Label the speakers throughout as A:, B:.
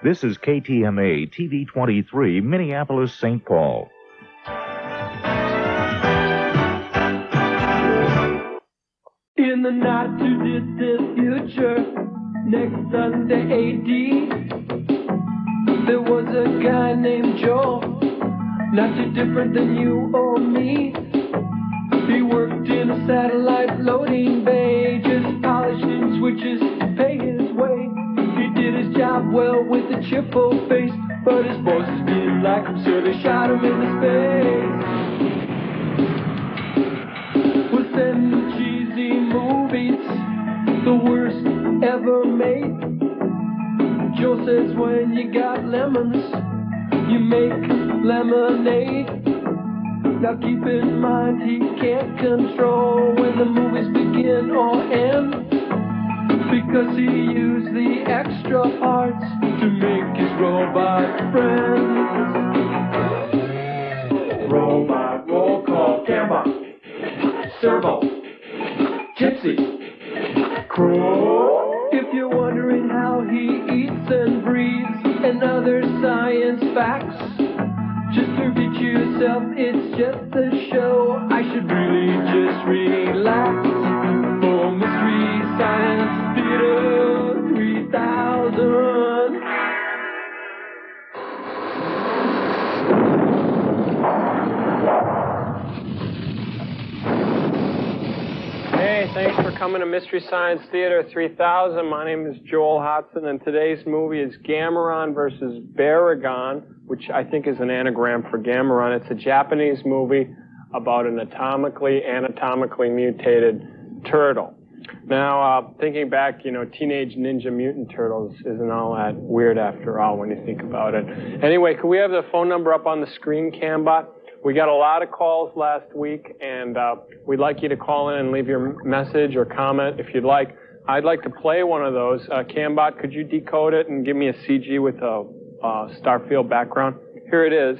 A: This is KTMA TV 23, Minneapolis, St. Paul.
B: In the not-too-distant future, next Sunday AD, there was a guy named Joe, not too different than you or me. He worked in a satellite loading bay, just polishing switches to pay his way. He did his job well with a cheerful face, but his bosses didn't like him, so they shot him in the face. We'll send the cheesy movies, the worst ever made. Joe says when you got lemons, you make lemonade. Now keep in mind he can't control when the movies begin or end, because he used the extra parts to make his robot friends. Robot roll call, camera, servo, gypsy, crow. If you're wondering how he eats and breathes and other science facts, just to reach yourself, it's just a show. I should really just relax. For Mystery Science Theater 3000.
C: Hey, thanks for coming to Mystery Science Theater 3000. My name is Joel Hodson, and today's movie is Gameron versus Barugon, which I think is an anagram for Gameron. It's a Japanese movie about an anatomically mutated turtle. Now, thinking back, Teenage Ninja Mutant Turtles isn't all that weird after all when you think about it. Anyway, could we have the phone number up on the screen, Cambot? We got a lot of calls last week, and we'd like you to call in and leave your message or comment if you'd like. I'd like to play one of those. Cambot, could you decode it and give me a CG with a Starfield background? Here it is.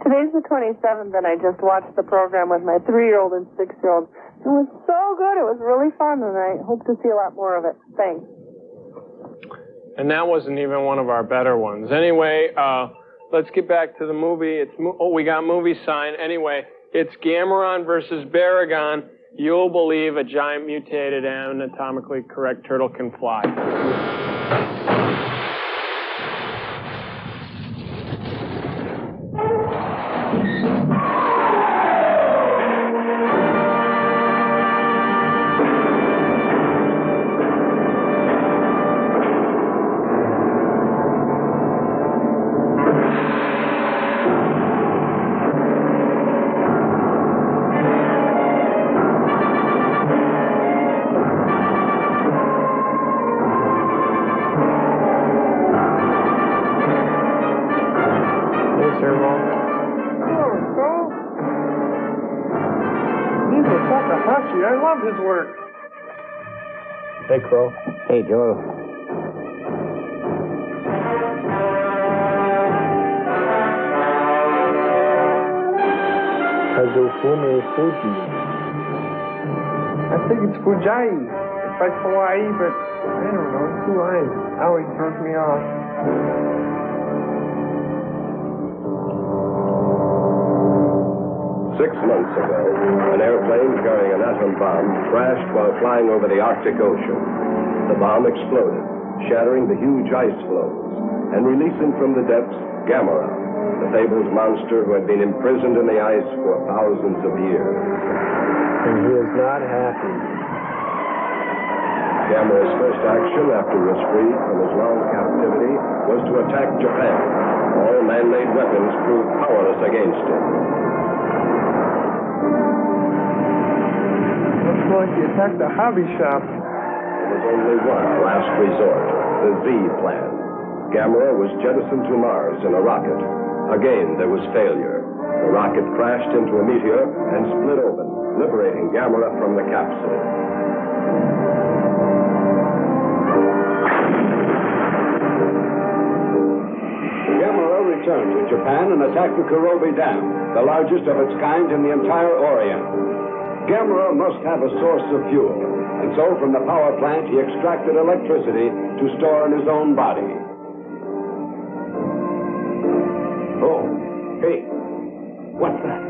D: Today's the 27th, and I just watched the program with my 3-year-old and 6-year-old. It was so good. It was really fun, and I hope to see a lot more of it. Thanks.
C: And that wasn't even one of our better ones. Anyway, let's get back to the movie. We got movie sign. Anyway, it's Gameron versus Barugon. You'll believe a giant mutated anatomically correct turtle can fly.
E: I love his work.
C: Hey, Crow.
F: Hey, Joe.
E: Kazufume Fuji. I think it's Fujai. It's like Hawaii, but I don't know. 2 lines. Always throws me off.
G: 6 months ago, an airplane carrying an atom bomb crashed while flying over the Arctic Ocean. The bomb exploded, shattering the huge ice floes, and releasing from the depths Gamera, the fabled monster who had been imprisoned in the ice for thousands of years.
E: And he is not happy.
G: Gamera's first action after he was freed from his long captivity was to attack Japan. All man-made weapons proved powerless against him.
E: Looks like he attacked the hobby shop.
G: There was only one last resort, the Z plan. Gamera was jettisoned to Mars in a rocket. Again, there was failure. The rocket crashed into a meteor and split open, liberating Gamera from the capsule.
H: Gamera returned to Japan and attacked the Kurobe Dam, the largest of its kind in the entire Orient. Gamera must have a source of fuel, And so from the power plant, he extracted electricity to store in his own body. Oh, hey, what's that?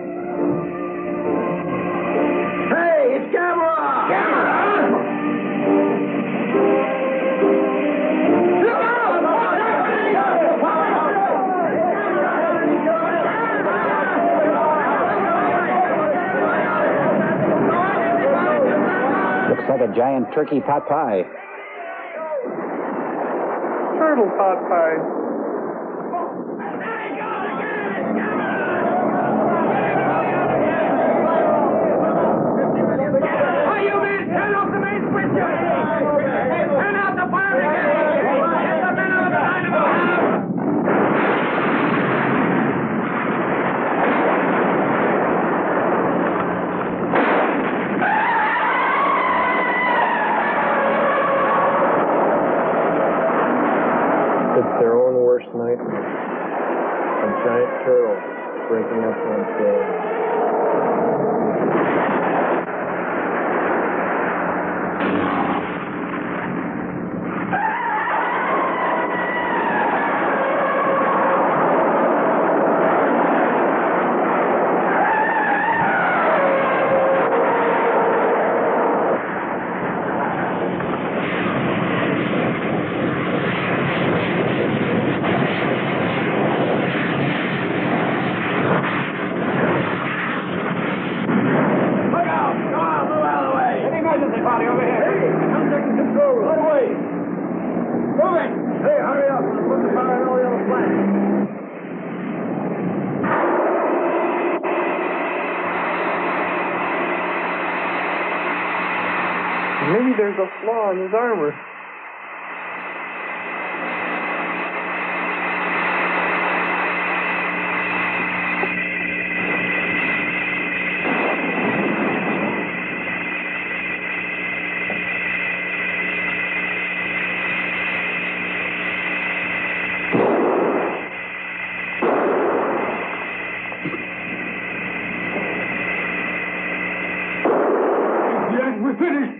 E: Hey, it's Gamera! Gamera!
F: Looks like a giant turkey pot pie.
E: Turtle pot pie.
C: It's their own worst nightmare. A giant turtle breaking up on stage.
E: Maybe there's a flaw in his armor.
H: Yes, we're finished.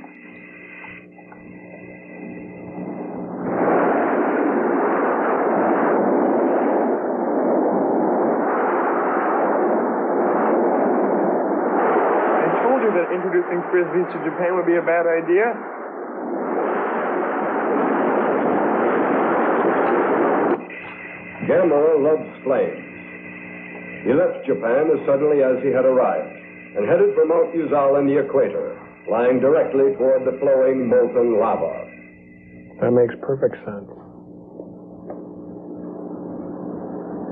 E: That introducing frisbees to Japan would be a bad idea.
G: Gamera loves flames. He left Japan as suddenly as he had arrived and headed for Mount Uzal in the equator, lying directly toward the flowing molten lava.
C: That makes perfect sense.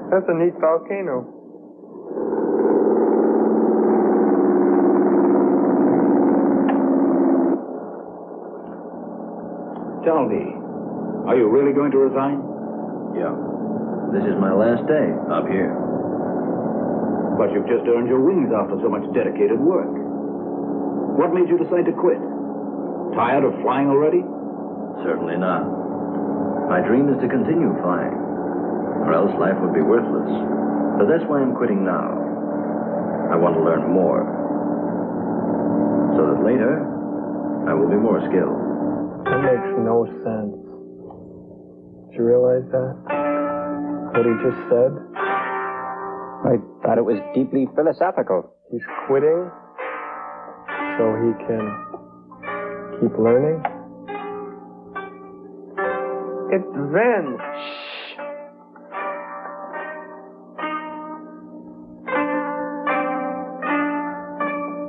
E: That's a neat volcano.
F: Tell me, are you really going to resign?
I: Yeah. This is my last day up here.
F: But you've just earned your wings after so much dedicated work. What made you decide to quit? Tired of flying already?
I: Certainly not. My dream is to continue flying, or else life would be worthless. But that's why I'm quitting now. I want to learn more, so that later I will be more skilled.
C: That makes no sense. Did you realize that? What he just said?
F: I thought it was deeply philosophical.
C: He's quitting so he can keep learning?
E: It's Zen.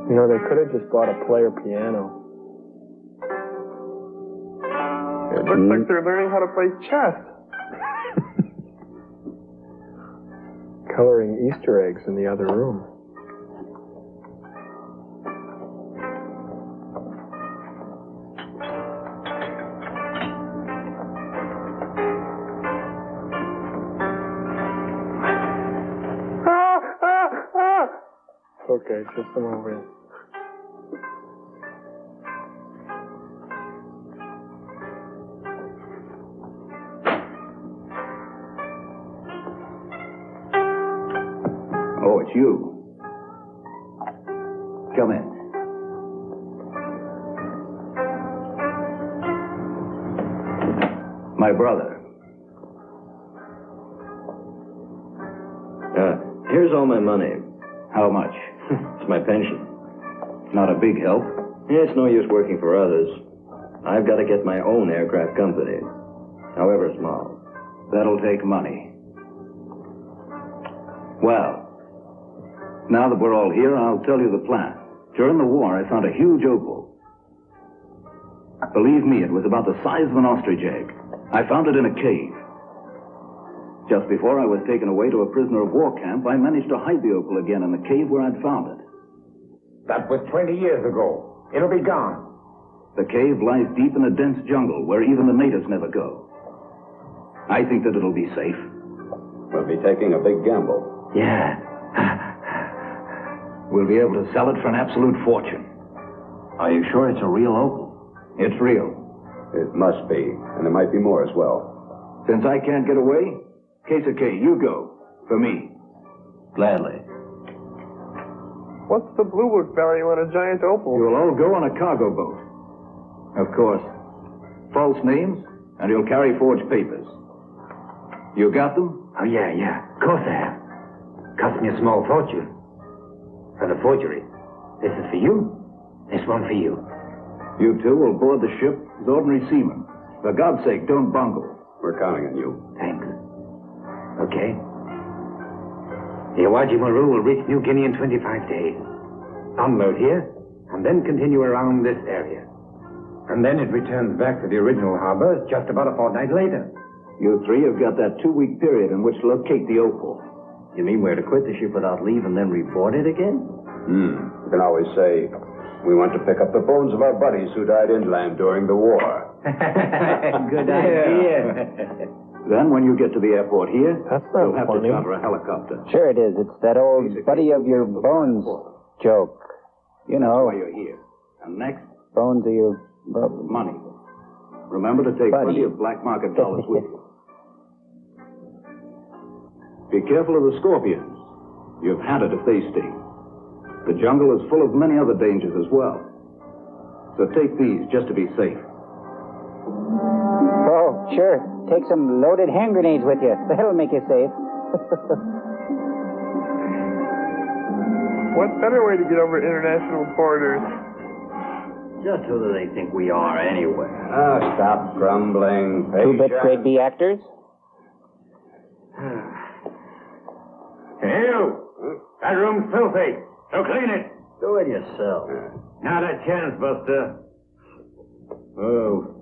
C: You know, they could have just bought a player piano.
E: It looks like they're learning how to play chess.
C: Coloring Easter eggs in the other room. Okay, just a moment.
F: Oh, it's you. Come in. My brother.
I: Here's all my money.
F: How much?
I: It's my pension.
F: Not a big help.
I: It's no use working for others. I've got to get my own aircraft company, however small.
F: That'll take money. Well, now that we're all here, I'll tell you the plan. During the war, I found a huge opal. Believe me, it was about the size of an ostrich egg. I found it in a cave. Just before I was taken away to a prisoner of war camp, I managed to hide the opal again in the cave where I'd found it.
J: That was 20 years ago. It'll be gone.
F: The cave lies deep in a dense jungle where even the natives never go. I think that it'll be safe.
H: We'll be taking a big gamble.
F: Yeah. We'll be able to sell it for an absolute fortune. Are you sure it's a real opal? It's real.
H: It must be, and there might be more as well.
F: Since I can't get away, K04, you go. For me. Gladly.
E: What's the blue book value on a giant opal?
F: You'll all go on a cargo boat. Of course. False names, and you'll carry forged papers. You got them?
J: Oh, yeah. Of course I have. Cost me a small fortune. For the forgery. This is for you. This one for you.
F: You two will board the ship as ordinary seamen. For God's sake, don't bungle.
H: We're counting on you.
J: Thanks. Okay. The Awaji Maru will reach New Guinea in 25 days. Unload here, and then continue around this area. And then it returns back to the original harbor just about a fortnight later.
F: You three have got that 2-week period in which to locate the opal.
I: You mean we're to quit the ship without leave and then reboard it again?
H: You can always say, we want to pick up the bones of our buddies who died inland during the war.
J: Good idea.
F: Then when you get to the airport here,
E: That's not
F: you'll have
E: funny.
F: to charter a helicopter.
K: Sure it is. It's that old buddy of your bones joke. You
F: That's
K: know,
F: why you're here. And next,
K: bones of your...
F: money. Remember to take
K: Buddy.
F: plenty of black market dollars with you. Be careful of the scorpions. You've had it if they sting. The jungle is full of many other dangers as well. So take these just to be safe.
K: Oh, sure. Take some loaded hand grenades with you. That'll make you safe.
E: What better way to get over international borders?
I: Just who do they think we are anyway?
H: Stop grumbling.
K: Two-bit grade B actors?
J: Hey, you! That room's filthy. So clean it.
I: Do it yourself.
J: Not a chance, Buster.
I: Oh.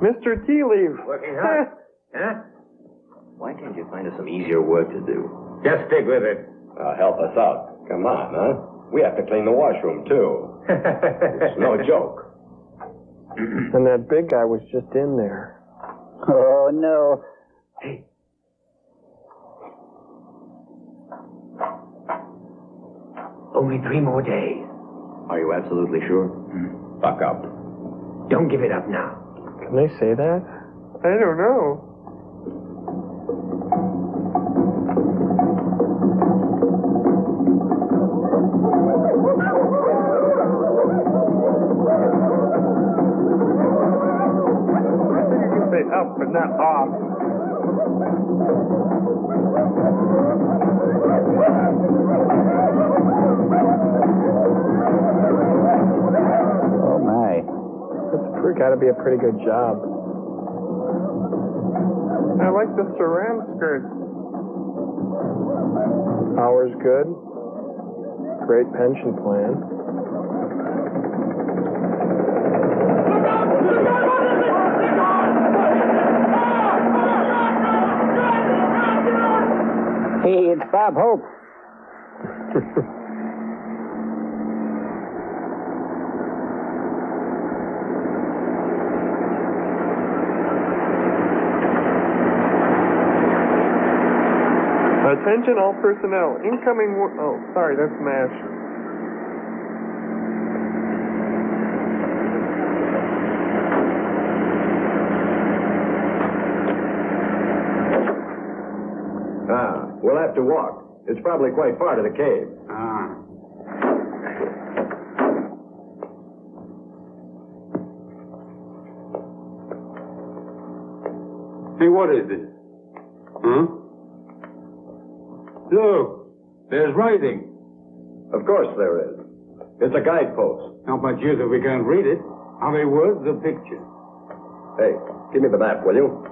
E: Mr. Tea Leaf.
J: Working hard. Huh?
I: Why can't you find us some easier work to do?
J: Just stick with it.
H: Help us out. Come on, huh? We have to clean the washroom, too. It's no joke.
E: And that big guy was just in there.
K: Oh, no.
J: Hey. Only 3 more days.
I: Are you absolutely sure?
H: Buck up.
J: Don't give it up now.
E: Can they say that? I don't know. I think you can say up, but not off.
K: Oh, my.
E: That's got to be a pretty good job. I like the ceramic skirts. Hours good. Great pension plan.
K: Hey, it's Bob Hope.
E: Attention all personnel. Incoming... Oh, sorry, that's MASH.
H: We'll have to walk. It's probably quite far to the cave. Hey, what is it? Huh? Look, there's writing.
G: Of course there is. It's a guidepost.
H: Not much use if we can't read it. Are they words or pictures?
G: Hey, give me the map, will you?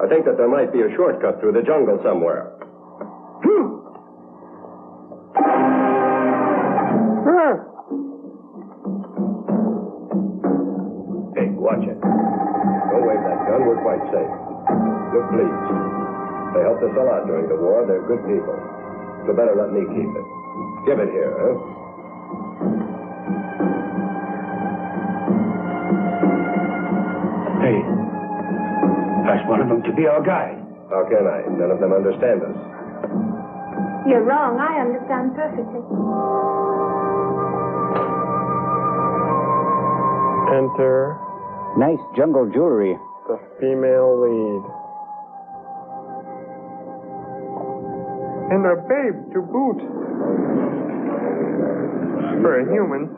G: I think that there might be a shortcut through the jungle somewhere. Hey, watch it. Don't wave that gun. We're quite safe. Look pleased. They helped us a lot during the war. They're good people. So better let me keep it. Give it here, huh?
J: Hey, ask one of them to be our guide.
G: How can I? None of them understand us.
L: You're wrong. I understand perfectly.
C: Enter
K: Nice jungle jewelry.
C: the female lead.
E: And a babe to boot. For a human.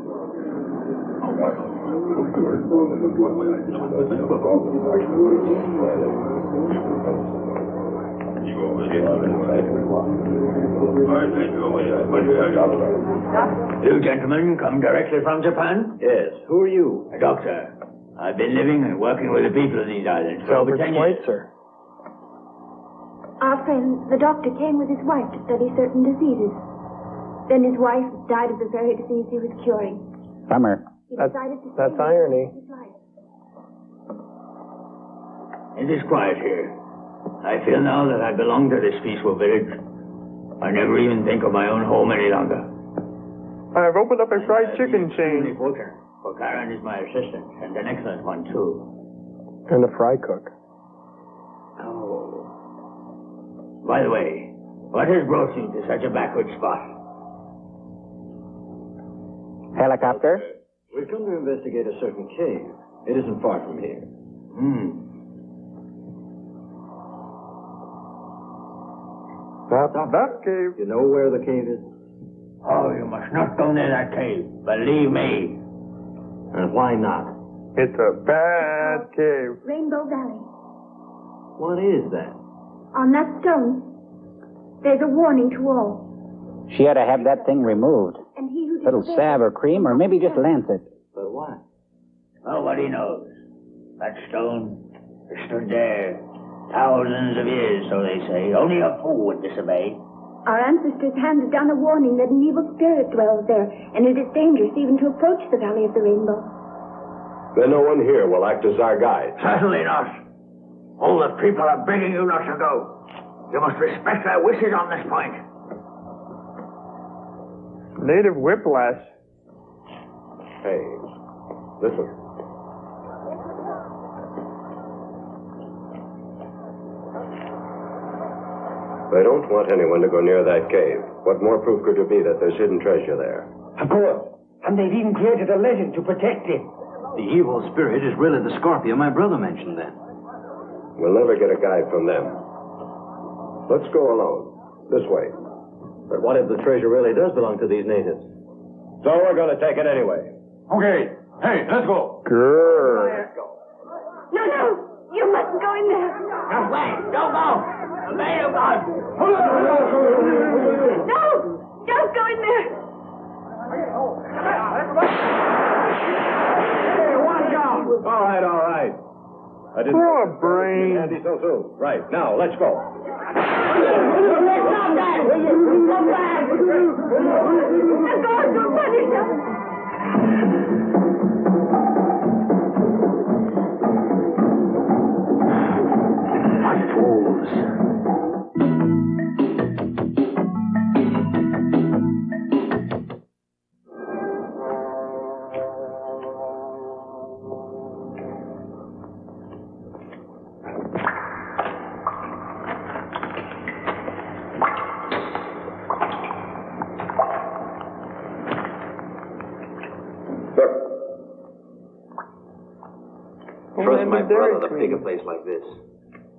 J: You gentlemen come directly from Japan?
I: Yes. Who are you?
J: A doctor. I've been living and working with the people of these islands for over 10 years.
C: Schweitzer.
L: Our friend, the doctor, came with his wife to study certain diseases. Then his wife died of the very disease he was curing.
K: Bummer.
L: He decided to
C: That's
L: save
C: irony.
L: his life.
J: It is quiet here. I feel now that I belong to this peaceful village. I never even think of my own home any longer.
E: I've opened up a fried chicken chain.
J: For Karen is my assistant, and an excellent one, too.
C: And a fry cook.
J: Oh. By the way, what has brought you to such a backward spot?
K: Helicopter?
I: We've come to investigate a certain cave. It isn't far from here.
E: That cave.
I: You know where the cave is?
J: Oh, you must not go near that cave. Believe me.
I: And why not?
E: It's a bad cave.
L: Rainbow Valley.
I: What is that?
L: On that stone, there's a warning to all.
K: She ought to have that thing removed.
L: And he who
K: Little salve or cream, or maybe just lance it.
I: But why?
J: Nobody knows. That stone has stood there thousands of years, so they say. Only a fool would disobey.
L: Our ancestors handed down a warning that an evil spirit dwells there, and it is dangerous even to approach the Valley of the Rainbow.
G: Then no one here will act as our guide.
J: Certainly not. All the people are begging you not to go. You must respect their wishes on this point.
E: Native whiplash.
G: Hey, listen. They don't want anyone to go near that cave. What more proof could there be that there's hidden treasure there?
J: Of course. And they've even created a legend to protect him.
I: The evil spirit is really the scorpion my brother mentioned then.
G: We'll never get a guide from them. Let's go alone. This way.
I: But what if the treasure really does belong to these natives?
G: So we're going to take it anyway.
H: Okay. Hey, let's go.
E: Grrr.
L: No, no! You mustn't go in there!
J: No way! Don't go! Obey your God!
L: No! Don't go in there!
G: Hey, watch out! All right, all right. I didn't
E: Throw a brain.
G: Andy so soon. Right, now, let's go.
L: Stop that! Go back! The gods will punish us!
J: What fools!
I: Trust my brother to pick a place like this.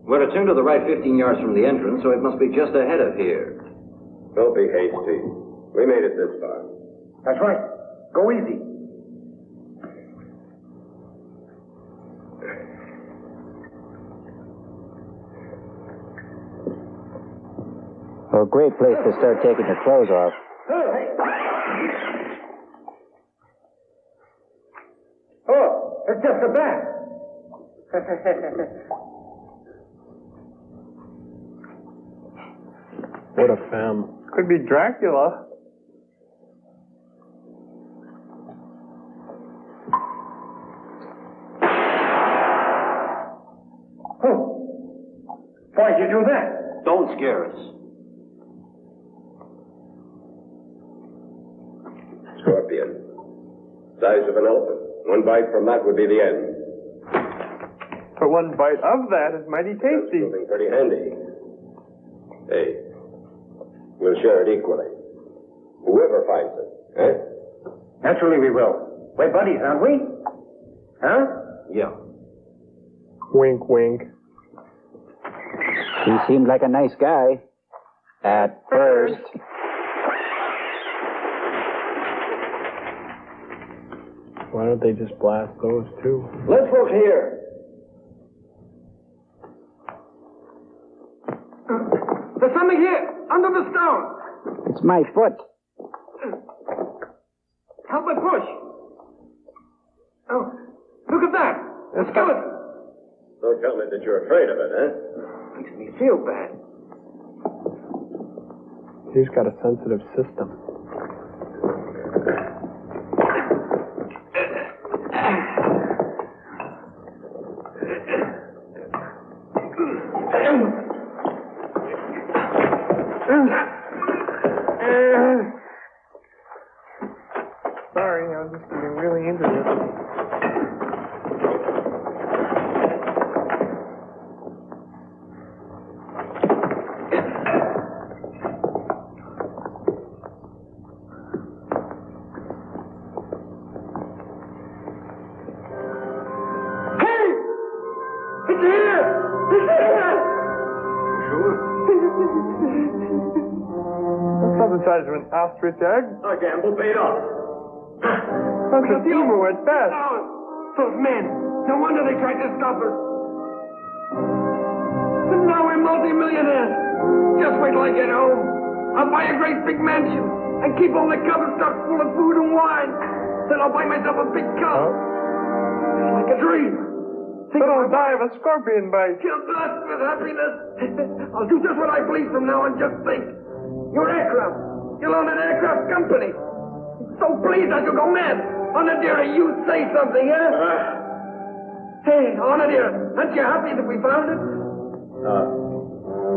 I: We're to turn to the right 15 yards from the entrance, so it must be just ahead of here.
G: Don't be hasty. We made it this far.
J: That's right. Go easy.
K: Well, a great place to start taking your clothes off.
E: Oh, it's just a bat.
C: What a femme.
E: Could be Dracula. Why'd you do that?
I: Don't scare us.
G: Scorpion. Size of an elephant. One bite from that would be the end.
E: But one bite of that is mighty tasty.
G: That's proving pretty handy. Hey, we'll share it equally. Whoever finds it, eh?
J: Naturally we will. We're buddies, aren't we? Huh?
I: Yeah.
C: Wink, wink.
K: He seemed like a nice guy. At first.
C: Why don't they just blast those two?
J: Let's look here. There's something here, under the stone.
K: It's my foot.
J: Help me push. Oh, look at that. A skeleton.
G: Don't tell me that you're afraid of it, eh?
J: Makes me feel bad.
C: He's got a sensitive system.
E: Sorry, I was just getting really into this. Size of an ostrich egg.
G: Our gamble paid off.
E: That's a emu at best.
J: Those men. No wonder they tried to stop us. But now we're multi-millionaires. Just wait till I get home. I'll buy a great big mansion and keep all the cupboards stuffed full of food and wine. Then I'll buy myself a big car. It's like a dream.
E: So don't die of a scorpion bite.
J: Kill dust with happiness. I'll do just what I please from now on. Just think. Your aircraft. You'll own an aircraft company. So pleased I shall go mad. Honor, dearie, you say something, eh? Hey, Honor, dear, aren't you happy that we found it?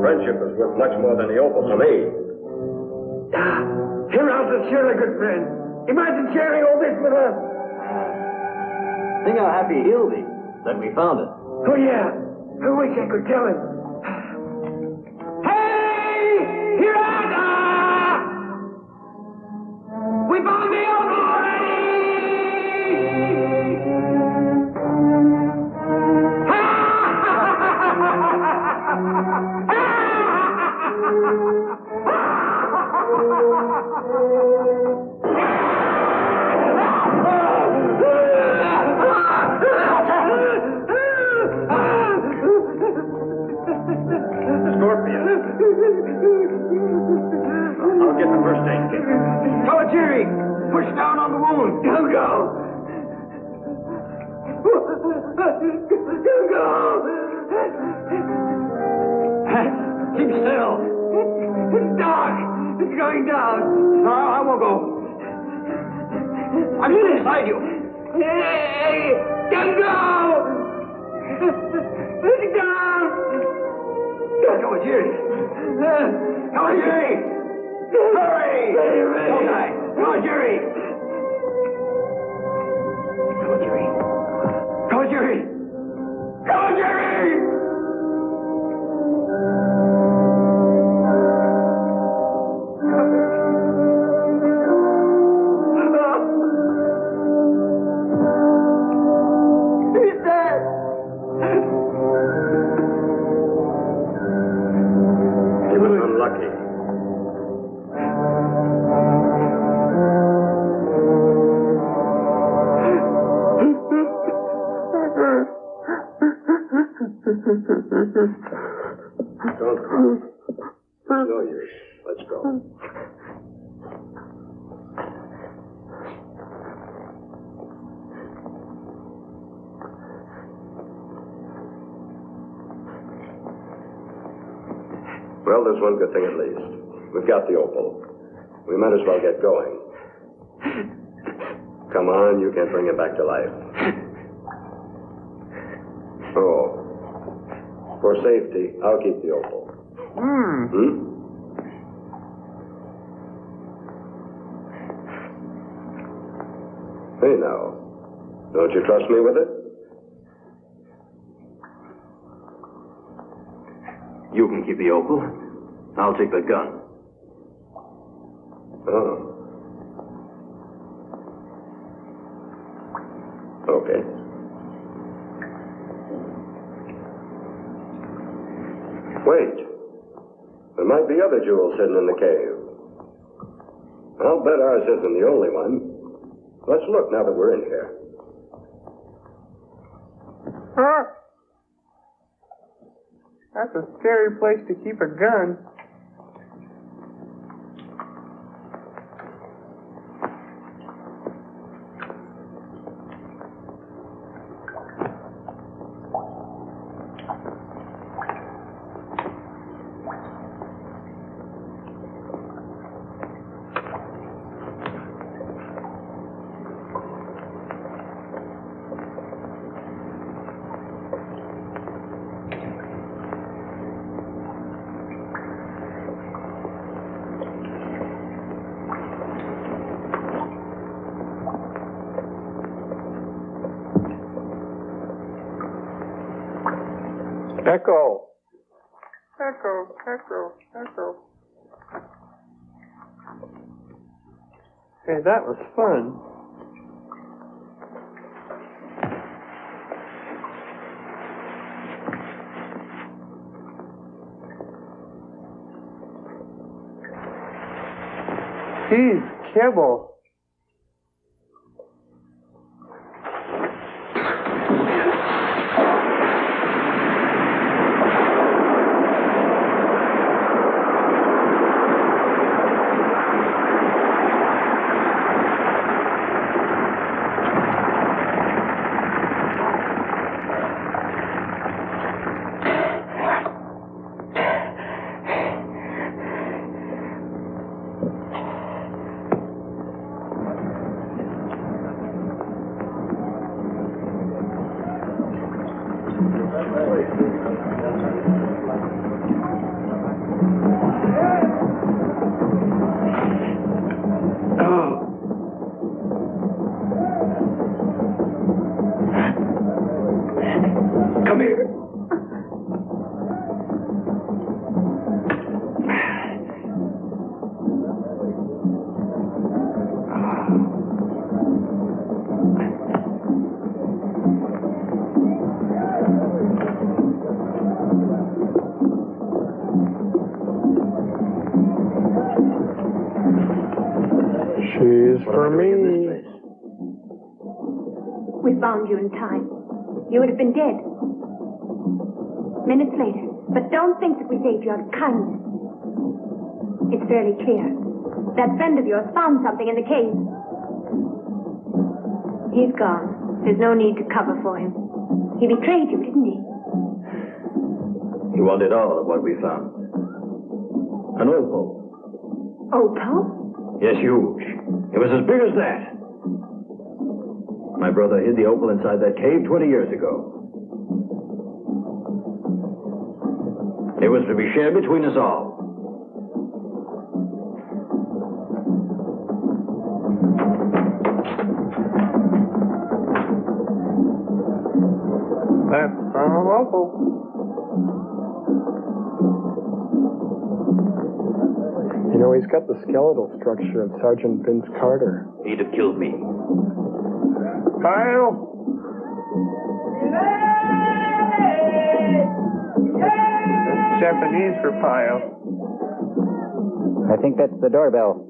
G: Friendship is worth much more than the opal to me.
J: Here's a sure a good friend. Imagine sharing all this with us.
I: Think how happy he'll be that we found it.
J: Oh, yeah. I wish I could tell him. Hey! Here I am! We found the opal already!
G: Scorpion. I'll get the first aid kit.
J: Jerry, push down on the wound. Go. Keep still. It's dark. It's going down. No, I won't go. I'm still beside you. Hey, don't go. Go. Come on, Jerry. Come on, Jerry. Hurry! Don't die. Come on, Jerry. Come on, Jerry. Come on, Jerry. Come on, Jerry. He's dead.
G: He was unlucky. Don't cry. No use. Let's go. Well, there's one good thing at least. We've got the opal. We might as well get going. Come on, you can't bring it back to life. Oh. For safety, I'll keep the opal. Hmm? Hey, now. Don't you trust me with it?
I: You can keep the opal. I'll take the gun.
G: Oh. Okay. Wait. There might be other jewels hidden in the cave. I'll bet ours isn't the only one. Let's look now that we're in here.
E: Huh? That's a scary place to keep a gun.
C: Echo.
E: Echo, echo, echo. Hey, that was fun. Geez, kibble.
C: She's for me.
L: We found you in time. You would have been dead. Minutes later. But don't think that we saved you out of kindness. It's fairly clear. That friend of yours found something in the cave. He's gone. There's no need to cover for him. He betrayed you, didn't he?
I: He wanted all of what we found. An opal.
L: Opal?
I: Yes, huge. It was as big as that. My brother hid the opal inside that cave 20 years ago. It was to be shared between us all.
E: That's opal.
C: You know, he's got the skeletal structure of Sergeant Vince Carter.
I: He'd have killed me.
E: Kyle! That's Japanese for pile.
K: I think that's the doorbell.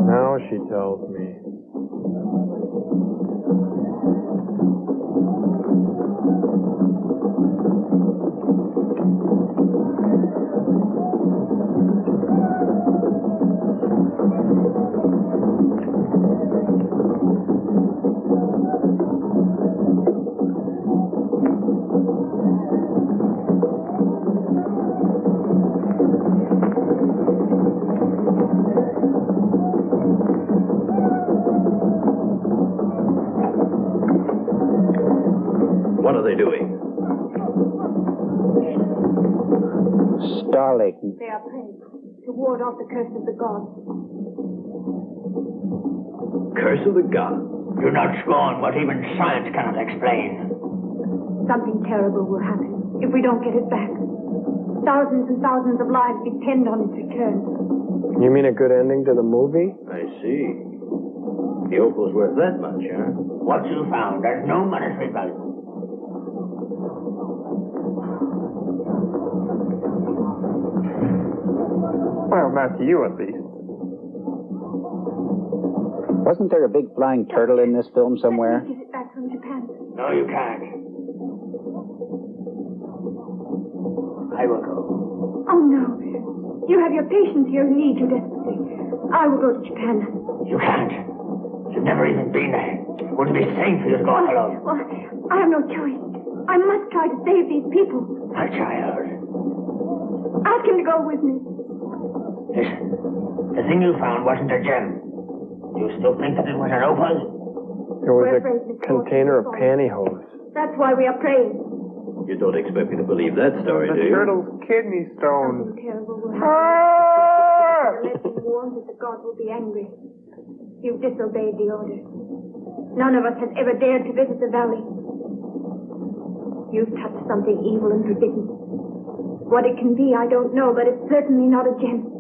C: Now she tells me.
I: What are they doing?
K: Stalling.
L: They are praying to ward off the curse of the gods.
I: Curse of the gods.
M: Do not scorn what even science cannot explain.
L: Something terrible will happen if we don't get it back. Thousands and thousands of lives depend on its return.
C: You mean a good ending to the movie?
I: I see. The opal's worth that much, huh?
M: What you found has no monetary value.
E: Well, not to you, at least.
K: Wasn't there a big flying turtle in this film somewhere?
L: Let me get it back from Japan.
M: No, you can't. I will go.
L: Oh, no. You have your patients here who need you desperately. I will go to Japan.
M: You can't. You've never even been there. It wouldn't be safe for you to go alone.
L: Well, I have no choice. I must try to save these people.
M: My child.
L: Ask him to go with me.
M: Listen. The thing you found wasn't a gem. You still think that it was an opal?
C: It was a container of pantyhose.
L: That's why we are praying.
I: You don't expect me to believe that story,
E: The
I: do you?
E: turtle's kidney stone.
L: Something terrible will happen. The legend warns that the gods will be angry. You've disobeyed the order. None of us has ever dared to visit the valley. You've touched something evil and forbidden. What it can be, I don't know, but it's certainly not a gem.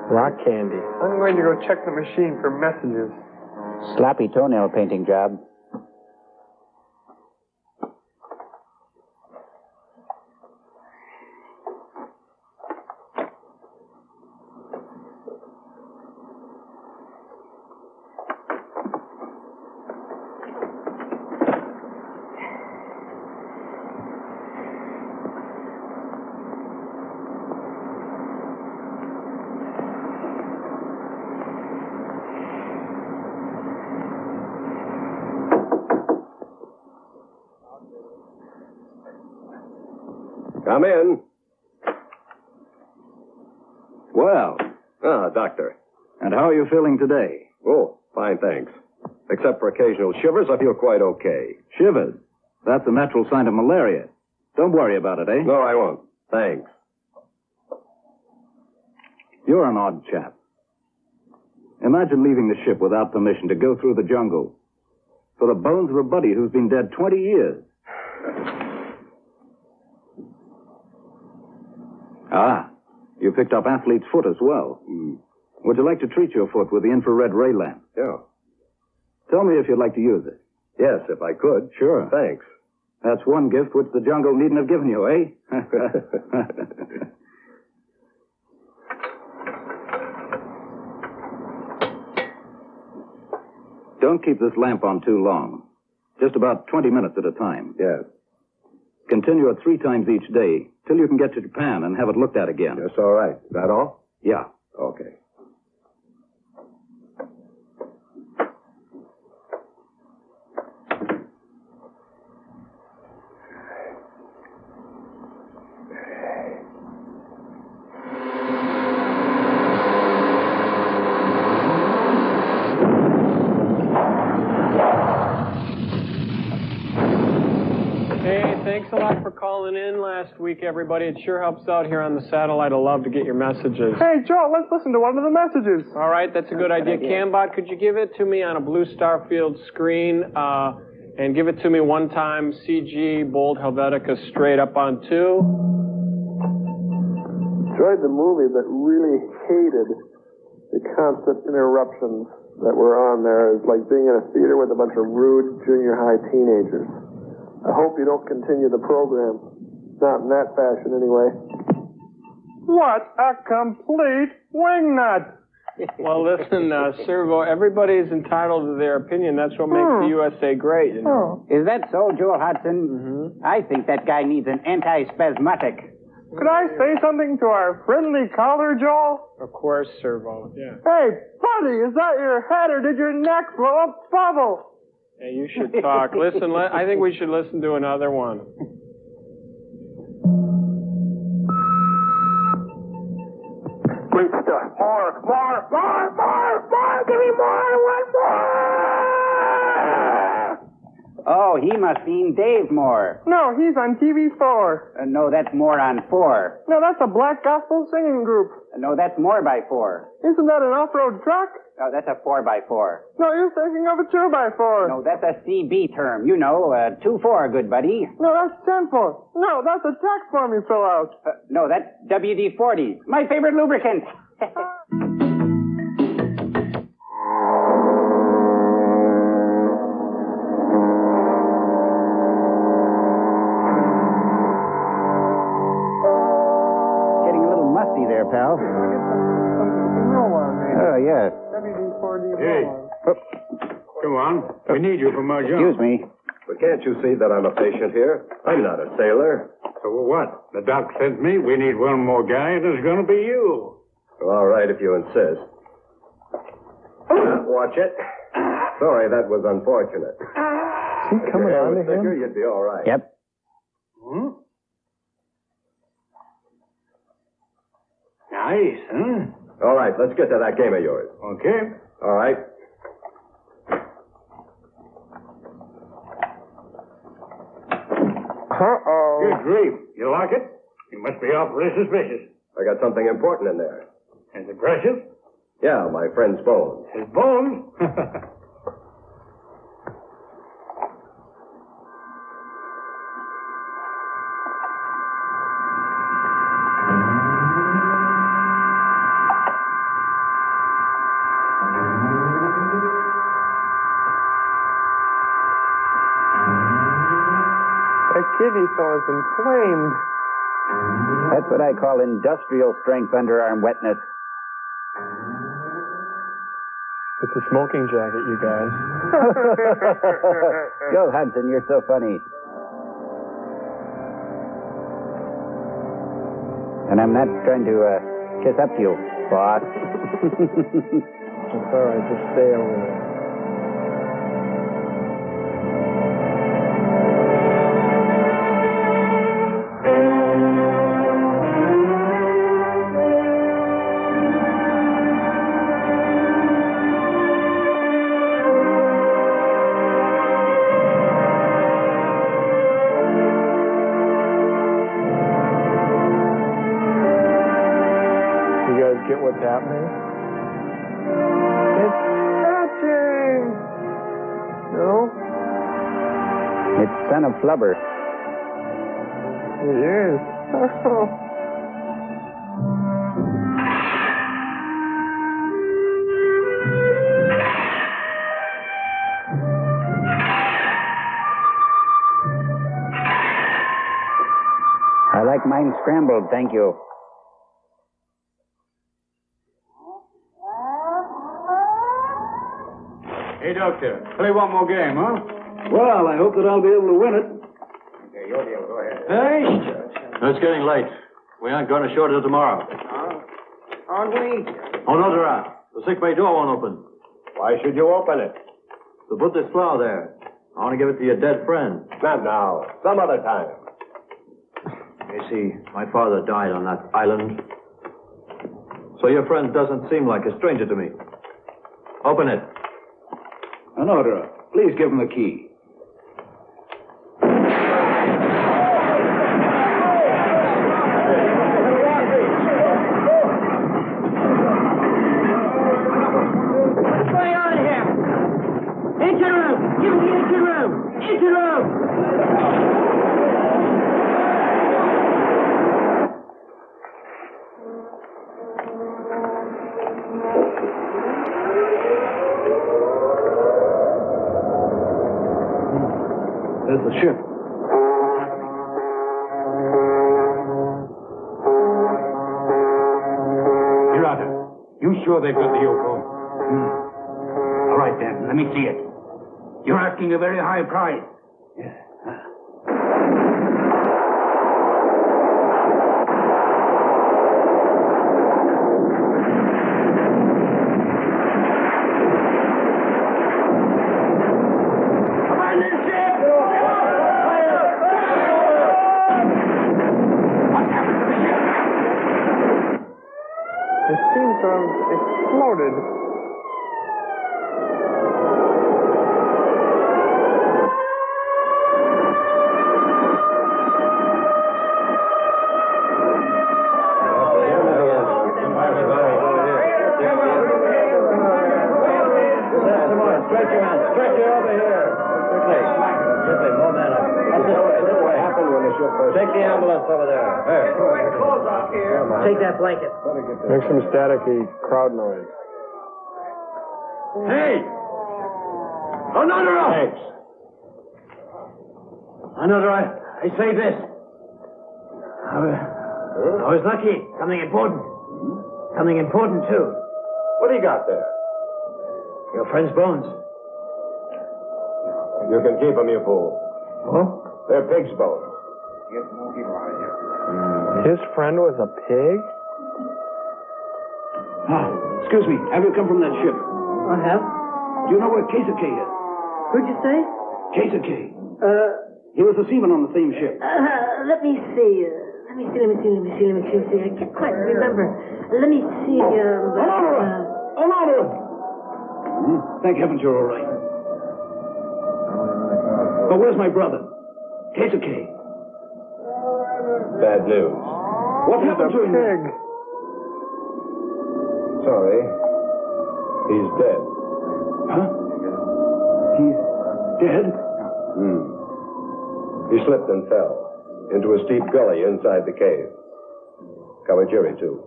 C: Rock candy.
E: I'm going to go check the machine for messages.
K: Sloppy toenail painting job.
G: Come in.
F: Well,
G: Doctor.
F: and how are you feeling today?
G: Oh, fine, thanks. Except for occasional shivers, I feel quite okay.
F: Shivers. That's a natural sign of malaria. Don't worry about it, eh?
G: No, I won't. Thanks.
F: You're an odd chap. Imagine leaving the ship without permission to go through the jungle for the bones of a buddy who's been dead 20 years. Ah, you picked up athlete's foot as well. Would you like to treat your foot with the infrared ray lamp?
G: Yeah.
F: Tell me if you'd like to use it.
G: Yes, if I could.
F: Sure.
G: Thanks.
F: That's one gift which the jungle needn't have given you, eh? Don't keep this lamp on too long. Just about 20 minutes at a time.
G: Yes.
F: Continue it 3 times each day till you can get to Japan and have it looked at again.
G: That's all right. Is that all?
F: Yeah.
G: Okay.
C: Thanks a lot for calling in last week, everybody. It sure helps out here on the satellite. I love to get your messages.
E: Hey, Joe, let's listen to one of the messages.
C: All right, that's a good idea. Cambot, could you give it to me on a blue Starfield screen and give it to me one time, CG, bold Helvetica, straight up on 2?
N: Enjoyed the movie, but really hated the constant interruptions that were on there. It's like being in a theater with a bunch of rude junior high teenagers. I hope you don't continue the program. Not in that fashion, anyway.
E: What a complete wingnut!
C: Well, listen, Servo, everybody's entitled to their opinion. That's what makes the USA great, you know.
K: Is that so, Joel Hudson? I think that guy needs an anti-spasmodic.
E: Could I say something to our friendly caller, Joel?
C: Of course, Servo, yeah.
E: Hey, buddy, is that your head or did your neck blow a bubble?
C: Hey, you should talk. Listen, I think we should listen to another one.
N: Great stuff. More, give me more, one more!
K: Oh, he must mean Dave Moore.
E: No, he's on TV4.
K: No, that's Moore on 4.
E: No, that's a black gospel singing group.
K: No, that's More by 4.
E: Isn't that an off-road truck?
K: No, that's a 4x4.
E: No, you're thinking of a 2x4.
K: No, that's a CB term. You know, 2-4, good buddy.
E: No, that's 10-4. No, that's a tax form you fill out.
K: No, that's WD-40. My favorite lubricant. Getting a little musty there, pal. Oh, yes.
E: WD-40.
H: Hey. Come on. We need you for my job.
K: Excuse me.
G: But can't you see that I'm a patient here? I'm not a sailor.
H: So what? The doc sent me. We need one more guy, and it's going to be you.
G: All right, if you insist. Watch it. Sorry, that was unfortunate.
E: Is he coming on to
G: thicker,
E: him?
G: you'd be all right.
K: Yep.
H: Hmm? Nice, huh?
G: All right, let's get to that game of yours.
H: Okay.
G: All right.
E: Uh-oh.
H: Good grief. You like it? You must be awfully suspicious.
G: I got something important in there.
H: Is it precious?
G: Yeah, my friend's bones.
H: His bones?
E: That kidney saw is inflamed.
K: That's what I call industrial strength underarm wetness.
C: It's a smoking jacket, you guys.
K: Joe Hudson, you're so funny. And I'm not trying to kiss up to you, boss.
E: It's all right, just stay over there. Get what's happening? It's hatching! No?
K: It's son of Flubber.
E: It is.
K: I like mine scrambled, thank you.
H: Hey, Doctor. Play one more game, huh?
F: Well, I hope that I'll be able to win it.
H: Okay, you'll be able to go ahead.
I: Hey! It's getting late. We aren't going ashore till tomorrow.
E: Aren't we?
I: Oh, no, Dora. The sick bay door won't open.
G: Why should you open it?
I: So put this flower there. I want to give it to your dead friend.
G: Not now. Some other time.
I: You see, my father died on that island. So your friend doesn't seem like a stranger to me. Open it.
F: An order. Please give him the key.
M: What's going on here? Engine room! Give me the engine room! Engine room!
I: There's the ship.
H: Hirata, you sure they've got the U-boat?
J: All right, then. Let me see it. You're asking a very high price.
E: It seems to have exploded.
O: Take the ambulance over there.
M: Take that blanket.
E: Make some staticky crowd noise.
O: Hey! Another up! Thanks. Another, I say this.
M: I was lucky. Something important. Something important, too.
G: What do you got there?
M: Your friend's bones.
G: You can keep them, you fool.
M: Huh?
G: They're pig's bones.
E: His friend was a pig?
F: Excuse me, have you come from that ship?
M: I have.
F: Do you know where K04 is?
M: Who'd you say?
F: K04. He was a seaman on the same ship.
M: Let me see. Let me see. I can't quite remember. Let me see.
F: Thank heavens you're all right. But where's my brother? K04.
G: Bad news.
F: What happened to him?
E: Pig.
G: Sorry. He's dead.
F: Huh? He's dead?
G: He slipped and fell into a steep gully inside the cave. Kawajiri, too.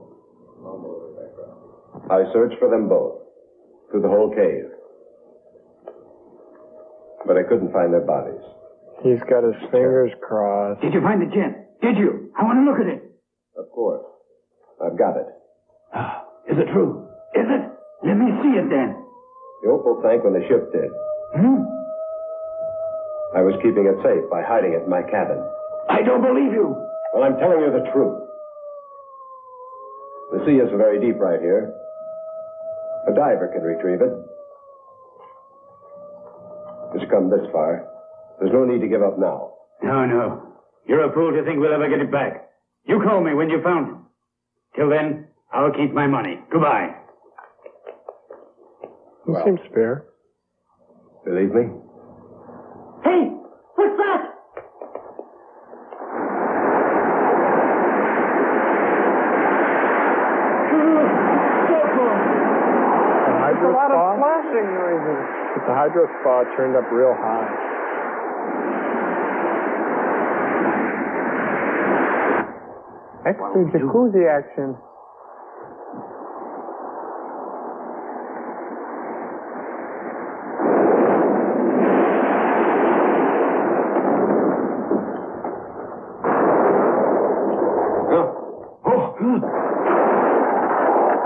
G: I searched for them both through the whole cave. But I couldn't find their bodies.
E: He's got his fingers crossed.
F: Did you find the gem? Did you? I want to look at it.
G: Of course. I've got it.
F: Is it true? Is it? Let me see it then.
G: The opal sank when the ship did. I was keeping it safe by hiding it in my cabin.
F: I don't believe you.
G: Well, I'm telling you the truth. The sea is very deep right here. A diver can retrieve it. It's come this far. There's no need to give up now.
J: No. You're a fool to think we'll ever get it back. You call me when you found it. Till then, I'll keep my money. Goodbye.
E: He seems fair.
G: Believe me?
M: Hey! What's that?
E: There's a lot of flashing noises. It's a hydro spa turned up real high. Extra jacuzzi action.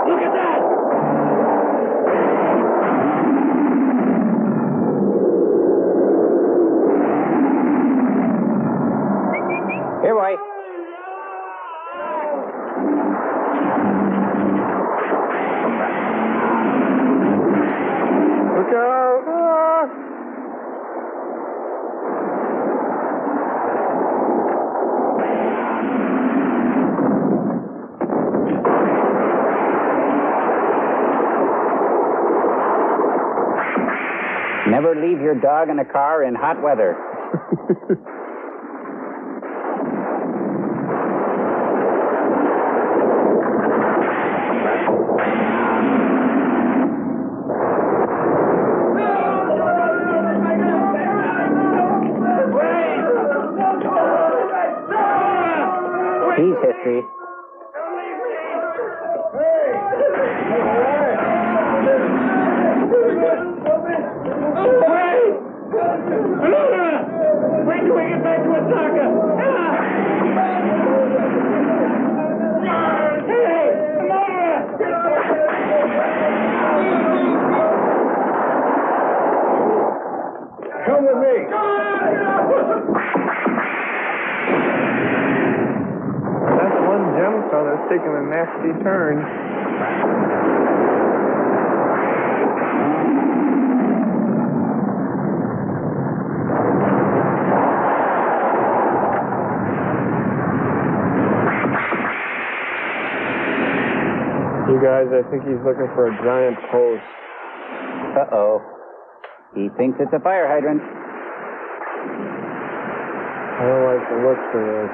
F: Look at that!
K: Here, boy.
E: Look out! Ah!
K: Never leave your dog in a car in hot weather. He's history.
F: When do we get back to Osaka? Hey!
G: Come with me.
E: That's one gemstone that's taking a nasty turn. You guys, I think he's looking for a giant post.
K: Uh-oh. He thinks it's a fire hydrant.
E: I don't like the looks of this.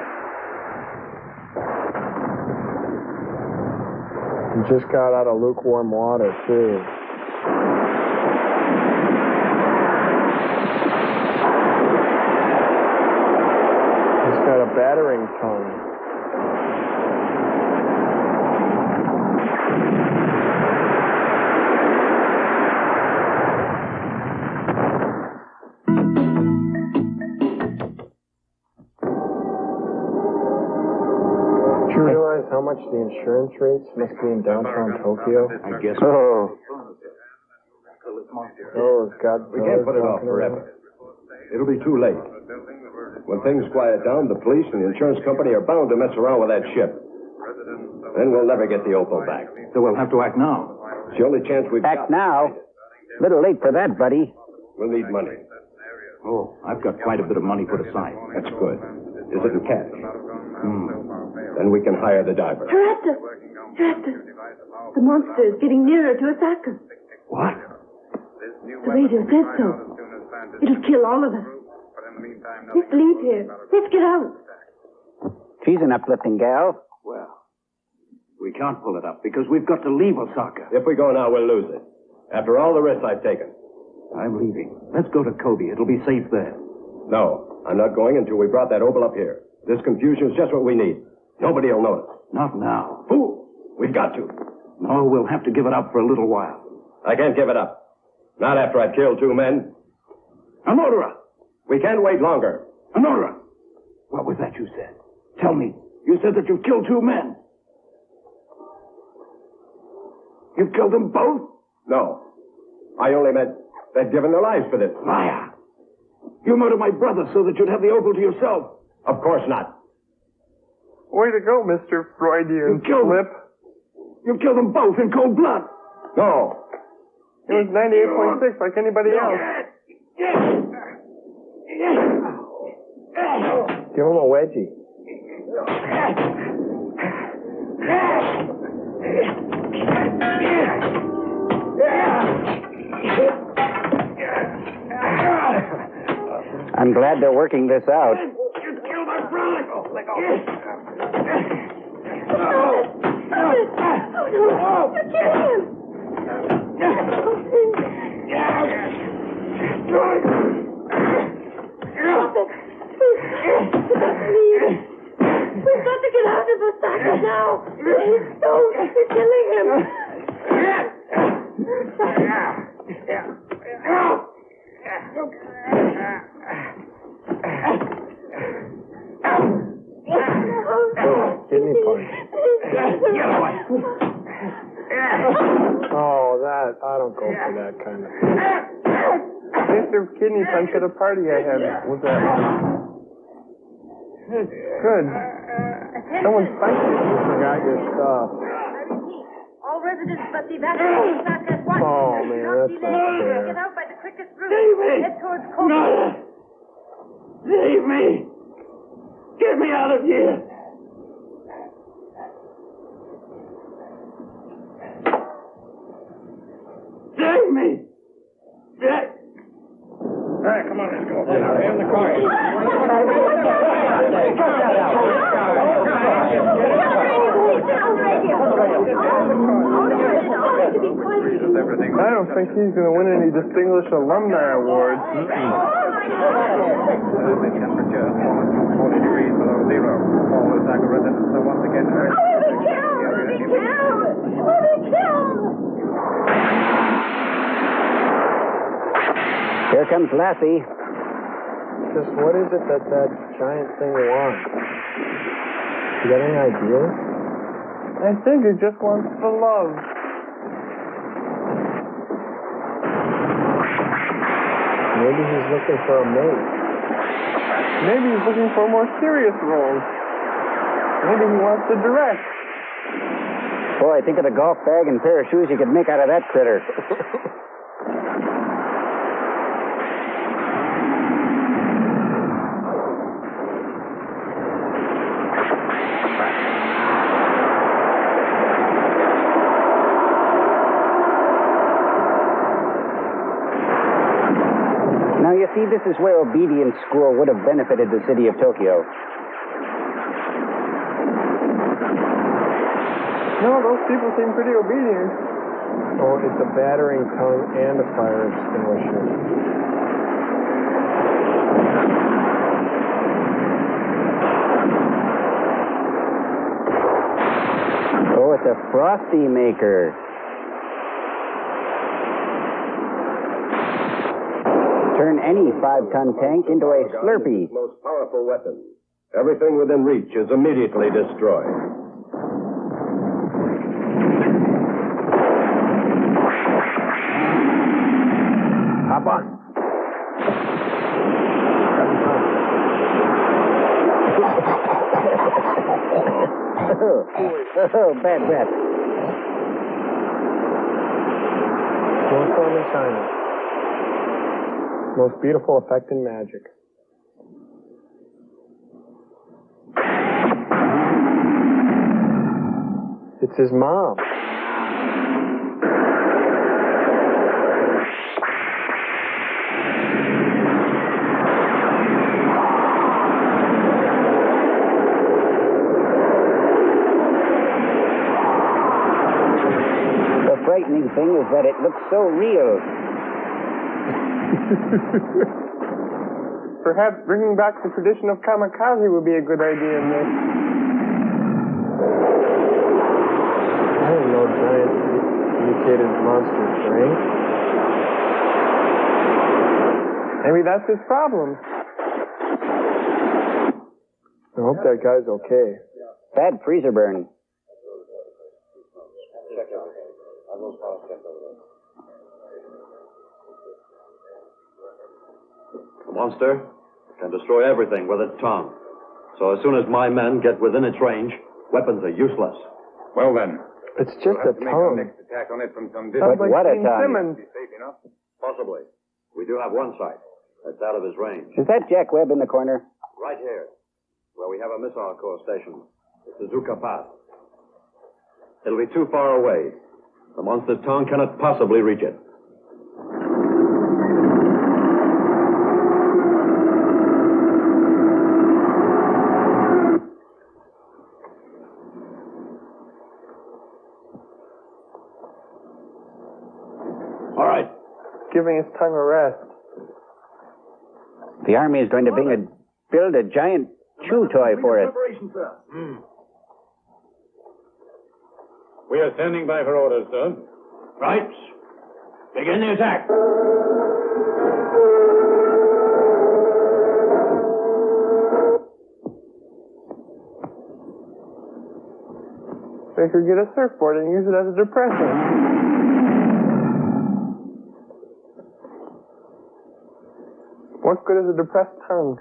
E: He just got out of lukewarm water, too. He's got a battering tongue. Do you realize how much the insurance rates must be in downtown Tokyo?
F: I guess.
K: Oh.
E: Oh, God.
G: We can't put it off forever. It'll be too late. When things quiet down, the police and the insurance company are bound to mess around with that ship. Then we'll never get the opal back.
F: So we'll have to act now.
G: It's the only chance we've got.
K: Act now. Little late for that, buddy.
G: We'll need money.
F: Oh, I've got quite a bit of money put aside.
G: That's good. Is it in cash? Then we can hire the diver.
L: Harass the monster is getting nearer to Osaka.
F: What?
L: The radio says so. It'll kill all of us. Let's leave here. Let's get out.
K: She's an uplifting gal.
F: Well, we can't pull it up because we've got to leave Osaka.
G: If we go now, we'll lose it. After all the risks I've taken.
F: I'm leaving. Let's go to Kobe. It'll be safe there.
G: No, I'm not going until we brought that opal up here. This confusion is just what we need. Nobody will notice.
F: Not now.
G: Fool! We've got to.
F: No, we'll have to give it up for a little while.
G: I can't give it up. Not after I've killed 2 men.
F: Anodora!
G: We can't wait longer.
F: Anodora! What was that you said? Tell me. You said that you've killed 2 men. You've killed them both?
G: No. I only meant they've given their lives for this.
F: Liar! You murdered my brother so that you'd have the opal to yourself.
G: Of course not.
E: Way to go, Mr. Freudian slip.
F: You've killed them both in cold blood.
G: No.
E: It was 98.6 like anybody else. Give him a wedgie.
K: I'm glad they're working this out.
F: You killed my brother. Oh, let go.
L: Oh, you're killing him. We've got to get out of Osaka now. Please don't. You're killing him.
E: Kidney punch. Oh, that, I don't go for that kind of thing. Mr. Kidney punch at a party I had was that. Good. Someone spiked you. You forgot your stuff.
L: All residents must evacuate Osaka at once.
E: Oh, man, that's not fair.
L: Get out by the quickest route.
F: Save me.
L: Head towards Kobe.
F: No. Save me. Get me out of here. Save me. All right, come on, let's go. In the car.
E: I don't think he's going to win any Distinguished Alumni Awards.
P: Temperature 40 degrees below zero. All Osaka residents are once again urged.
K: Here comes Lassie.
E: Just what is it that giant thing wants? You got any ideas? I think it just wants the love. Maybe he's looking for a mate. Maybe he's looking for a more serious role. Maybe he wants to direct.
K: Boy, think of the golf bag and pair of shoes you could make out of that critter. Now, you see, this is where obedience school would have benefited the city of Tokyo.
E: No, those people seem pretty obedient. Oh, it's a battering tongue and a fire extinguisher.
K: Oh, it's a frosty maker. Turn any 5-ton tank into a Slurpee.
G: Most powerful weapon. Everything within reach is immediately destroyed.
E: Hop on.
K: Bad breath.
E: Snowstorm in China. Most beautiful effect in magic. It's his mom.
K: The frightening thing is that it looks so real.
E: Perhaps bringing back the tradition of kamikaze would be a good idea, Nick. I didn't know giant mutated monsters drank. Maybe that's his problem. I hope that guy's okay.
K: Bad freezer burn.
H: Check everything. I'll go check over there.
I: The monster can destroy everything with its tongue. So as soon as my men get within its range, weapons are useless.
H: Well then.
E: It's just a
H: Make our
E: tongue.
H: next attack on it from some
K: But
H: distance.
K: what a
E: Gene
K: tongue.
E: Simmons.
H: Be safe enough.
I: Possibly. We do have one sight. That's out of his range.
K: Is that Jack Webb in the corner?
I: Right here, where we have a missile corps station. The Suzuka Pass. It'll be too far away. The monster's tongue cannot possibly reach it.
H: All right.
E: Giving his tongue a rest.
K: The Army is going to build a giant chew toy for it.
H: We are standing by for orders, sir. Right. Begin the attack.
E: They could get a surfboard and use it as a depressant. What good is a depressed tongue?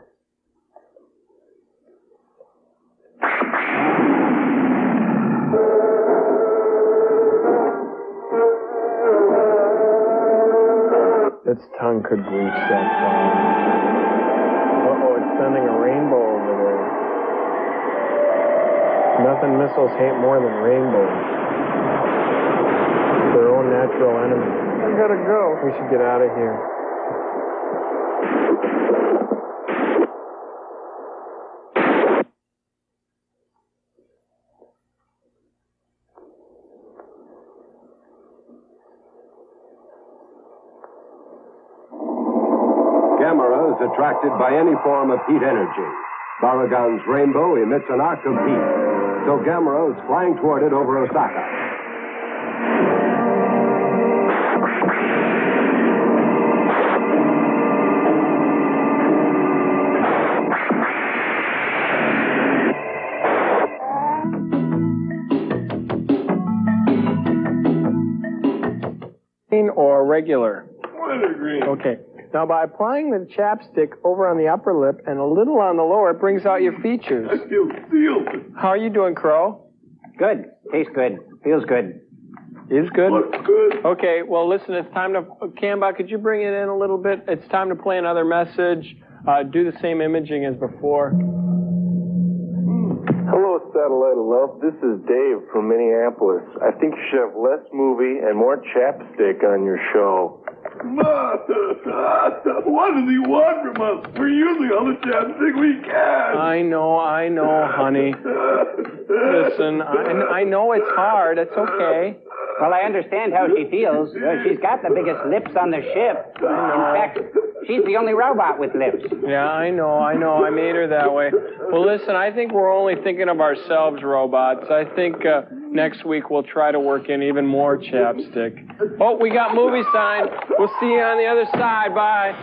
E: Its tongue could reach that far. Uh-oh, it's sending a rainbow over there. Nothing missiles hate more than rainbows. Their own natural enemy. We gotta go. We should get out of here.
G: Gamera is attracted by any form of heat energy. Barugon's rainbow emits an arc of heat. So Gamera is flying toward it over Osaka.
C: Or regular?
P: Green.
C: Okay. Now, by applying the chapstick over on the upper lip and a little on the lower, it brings out your features.
P: I feel sealed.
C: How are you doing, Crow?
K: Good. Tastes good. Feels good.
C: Is good?
P: Looks good.
C: Okay, well, listen, it's time to... Camba, could you bring it in a little bit? It's time to play another message. Do the same imaging as before.
N: Hello, Satellite of Love. This is Dave from Minneapolis. I think you should have less movie and more chapstick on your show.
P: What does he want from us? We're using all the chapstick we can.
C: I know, honey. Listen, I know it's hard. It's okay.
K: Well, I understand how she feels. She's got the biggest lips on the ship. In fact, she's the only robot with lips.
C: Yeah, I know. I made her that way. Well, listen, I think we're only thinking of ourselves, robots. I think next week we'll try to work in even more chapstick. Oh, we got movie sign. We'll see you on the other side. Bye.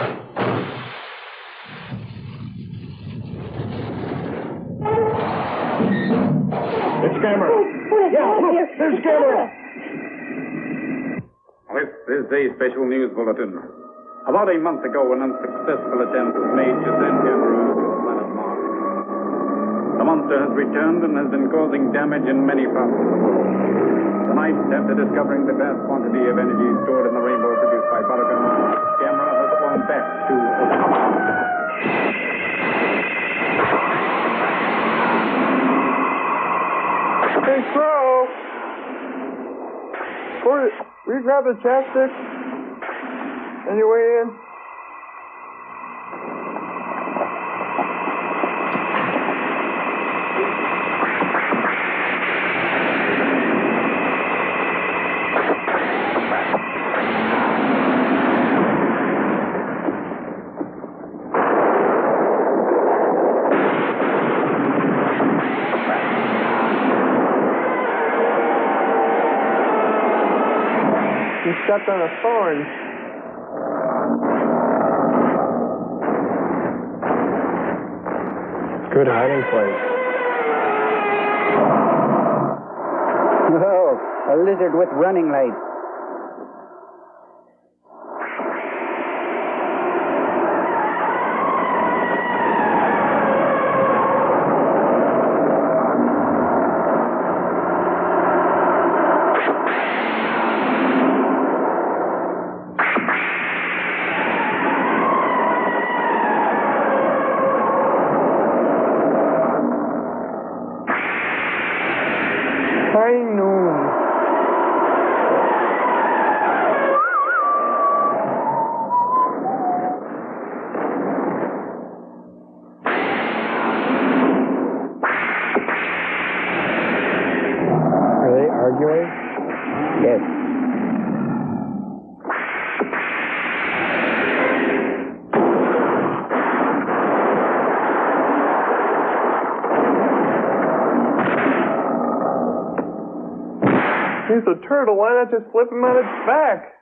H: It's Gamera. Yeah, look, there's Gamera.
Q: This is a special news bulletin. About a month ago, an unsuccessful attempt was made to send Gamera to the planet Mars. The monster has returned and has been causing damage in many parts of the world. Tonight, after discovering the vast quantity of energy stored in the rainbow produced by Barugon, Gamera has flown back to
N: Hey, Crow! Will you grab the chapstick? On your way in? You stepped on a thorn.
E: Good hiding place.
K: Oh, a lizard with running lights. Yes.
N: He's a turtle. Why not just flip him on its back?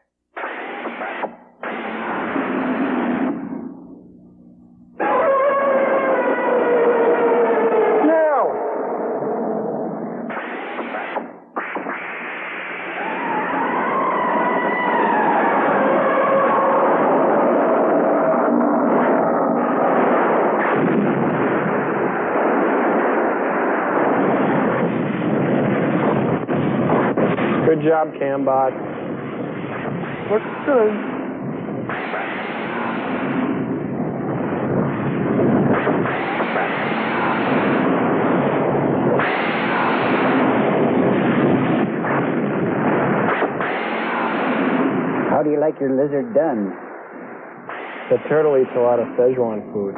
E: Good job, Cambot.
N: Looks good.
K: How do you like your lizard done?
E: The turtle eats a lot of Szechuan food.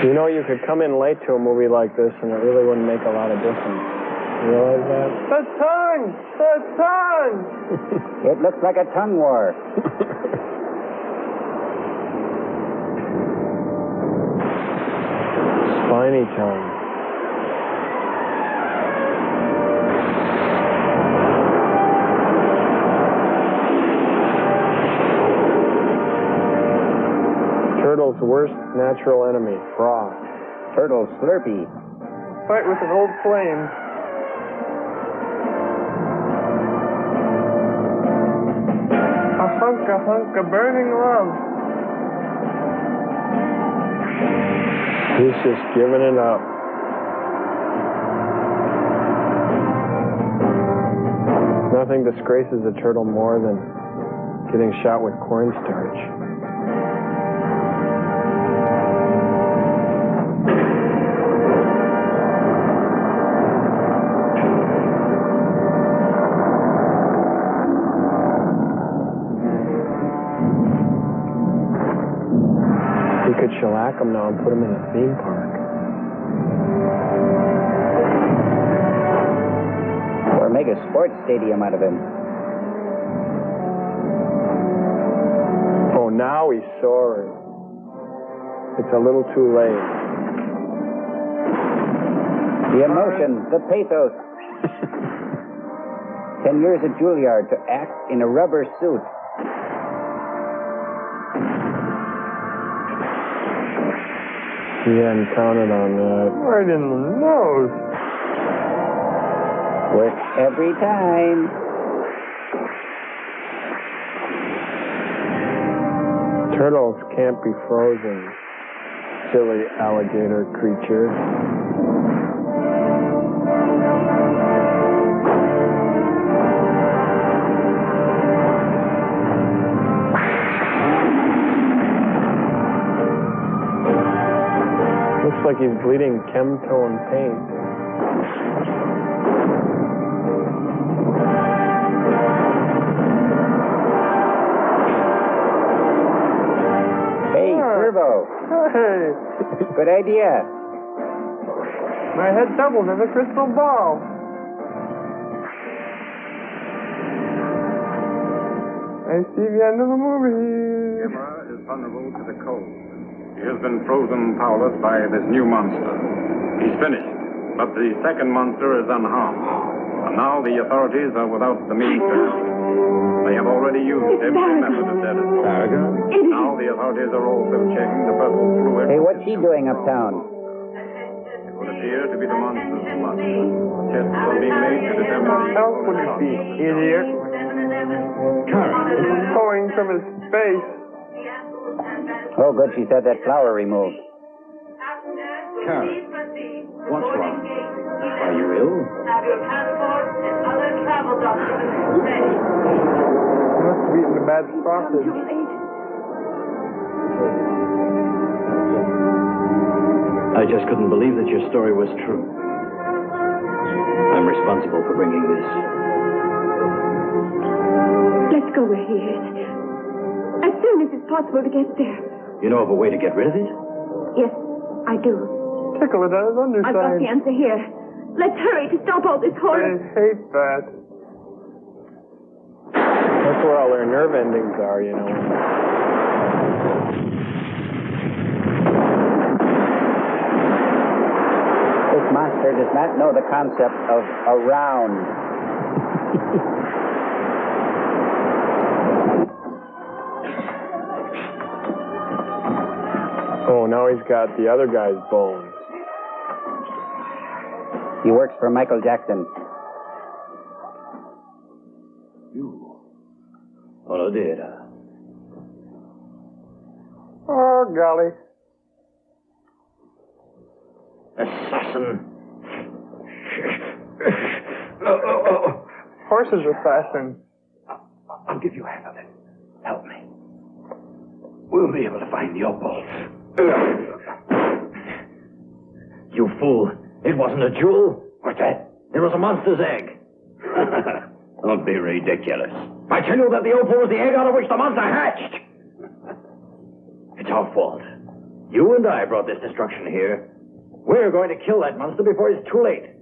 E: You know, you could come in late to a movie like this and it really wouldn't make a lot of difference. You realize that?
N: The tongue! The tongue!
K: It looks like a tongue war.
E: Spiny tongue. Turtle's worst natural enemy, frost.
K: Turtle Slurpee.
N: Fight with an old flame. A hunk of burning love.
E: He's just giving it up. Nothing disgraces a turtle more than getting shot with cornstarch. He could shellac pack him now and put him in a theme park.
K: Or make a sports stadium out of him.
E: Oh, now he's soaring. It's a little too late.
K: The emotion, the pathos. 10 years at Juilliard to act in a rubber suit.
E: He hadn't counted on that. Right in the nose.
K: Works every time.
E: Turtles can't be frozen. Silly alligator creature. Looks like he's bleeding Chemtone paint.
K: Hey, Turbo.
E: Hey.
K: Good idea.
E: My head doubles as a crystal ball. I see the end of the movie.
Q: Gamera is vulnerable to the cold. He has been frozen powerless by this new monster. He's finished, but the second monster is unharmed. And now the authorities are without the means to help him. They have already used every method of death.
I: Barugon?
Q: Now the authorities are also checking the purple fluid.
K: Hey, what's he doing uptown?
Q: It would appear to be the monster's blood. Tests are being made to determine the...
E: How could it be, idiot? It's going from his face.
K: Oh, good, she's had that flower removed.
I: Karen, what's wrong? Are you ill?
L: Have your passport and other travel documents ready.
E: Must have eaten a bad sausage.
I: I just couldn't believe that your story was true. I'm responsible for bringing this.
L: Let's go where he is. As soon as it's possible to get there.
I: You know of a way to get rid of it?
L: Yes, I do.
E: Tickle it at his underside.
L: I've got the answer here. Let's hurry to stop all this horror.
E: I hate that. That's where all their nerve endings are, you know.
K: This monster does not know the concept of a round.
E: Oh, now he's got the other guy's bones.
K: He works for Michael Jackson.
I: You. Oh, dear.
E: Oh, golly.
I: Assassin.
E: Horse's assassin.
I: I'll give you half of it. Help me. We'll be able to find the opals. You fool. It wasn't a jewel. What's that? It was a monster's egg. Don't be ridiculous. I tell you that the opal was the egg out of which the monster hatched. It's our fault. You and I brought this destruction here. We're going to kill that monster before it's too late.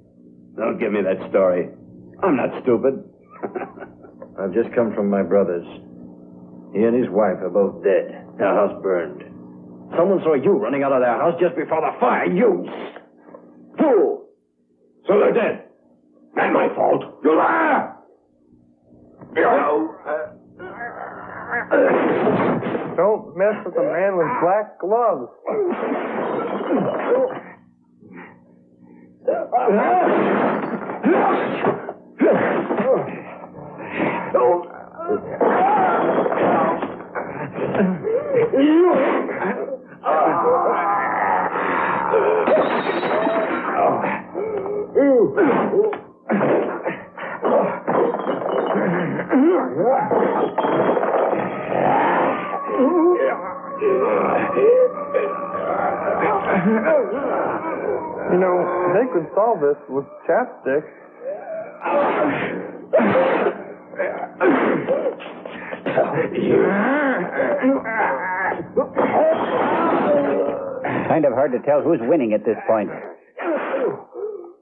I: Don't give me that story. I'm not stupid. I've just come from my brother's. He and his wife are both dead. Their house burned. Someone saw you running out of their house just before the fire. You fool! So they're dead. Not my fault. You liar!
E: Don't mess with a man with black gloves. You know, they could solve this with chapstick.
K: Kind of hard to tell who's winning at this point.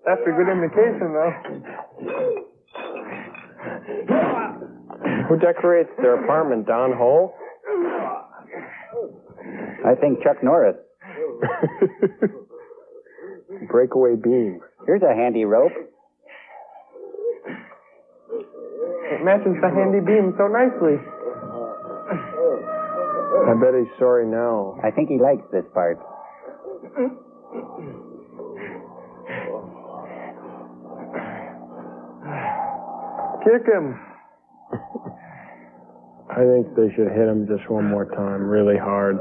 E: That's a good indication, though. Who decorates their apartment? Don Hole?
K: I think Chuck Norris.
E: Breakaway beam.
K: Here's a handy rope.
E: It matches the handy beam so nicely. I bet he's sorry now.
K: I think he likes this part.
E: Kick him. I think they should hit him just one more time, really hard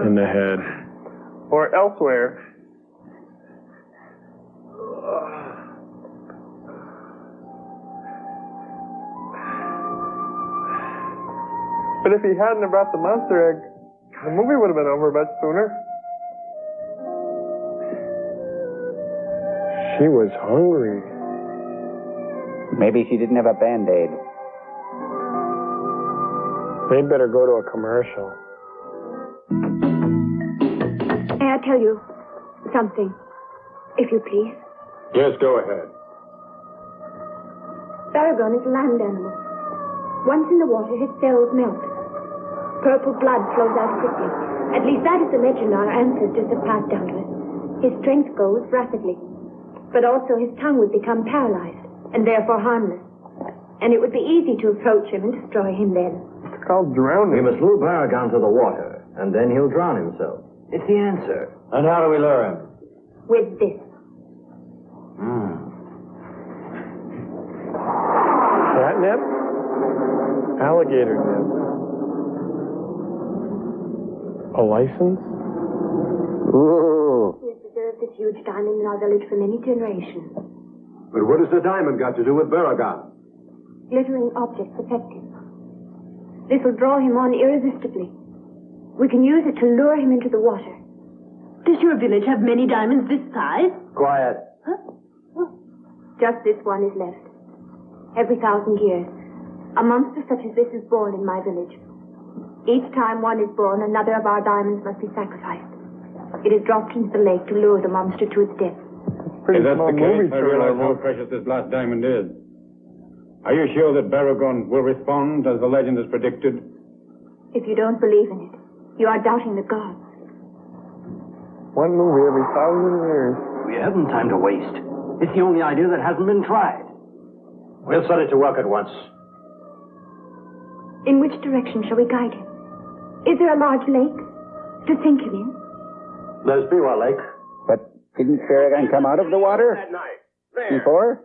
E: in the head. Or elsewhere. But if he hadn't brought the monster egg, the movie would have been over much sooner. She was hungry.
K: Maybe she didn't have a Band-Aid.
E: They'd better go to a commercial.
L: May I tell you something, if you please?
H: Yes, go ahead.
L: Barugon is a land animal. Once in the water, his cells melt. Purple blood flows out quickly. At least that is the legend our ancestors have passed down to us. His strength goes rapidly. But also his tongue would become paralyzed, and therefore harmless. And it would be easy to approach him and destroy him then.
E: It's called drowning.
I: We must lure Barugon to the water, and then he'll drown himself. It's the answer.
O: And how do we lure him?
L: With this.
E: Catnip? Alligator nip. A license?
K: Ooh.
L: He has preserved this huge diamond in our village for many generations.
H: But what has the diamond got to do with Barugon?
L: Glittering objects affect him. This will draw him on irresistibly. We can use it to lure him into the water.
R: Does your village have many diamonds this size?
O: Quiet.
L: Just this one is left. Every 1,000 years, a monster such as this is born in my village. Each time one is born, another of our diamonds must be sacrificed. It is dropped into the lake to lure the monster to its death.
Q: If that's the case, I realize how precious this last diamond is. Are you sure that Barugon will respond as the legend has predicted?
L: If you don't believe in it, you are doubting the gods.
E: One movie every 1,000 years.
O: We haven't time to waste. It's the only idea that hasn't been tried. We'll set it to work at once.
L: In which direction shall we guide him? Is there a large lake to sink him in?
O: There's Biwa Lake.
K: But didn't Barugon come out of the water before?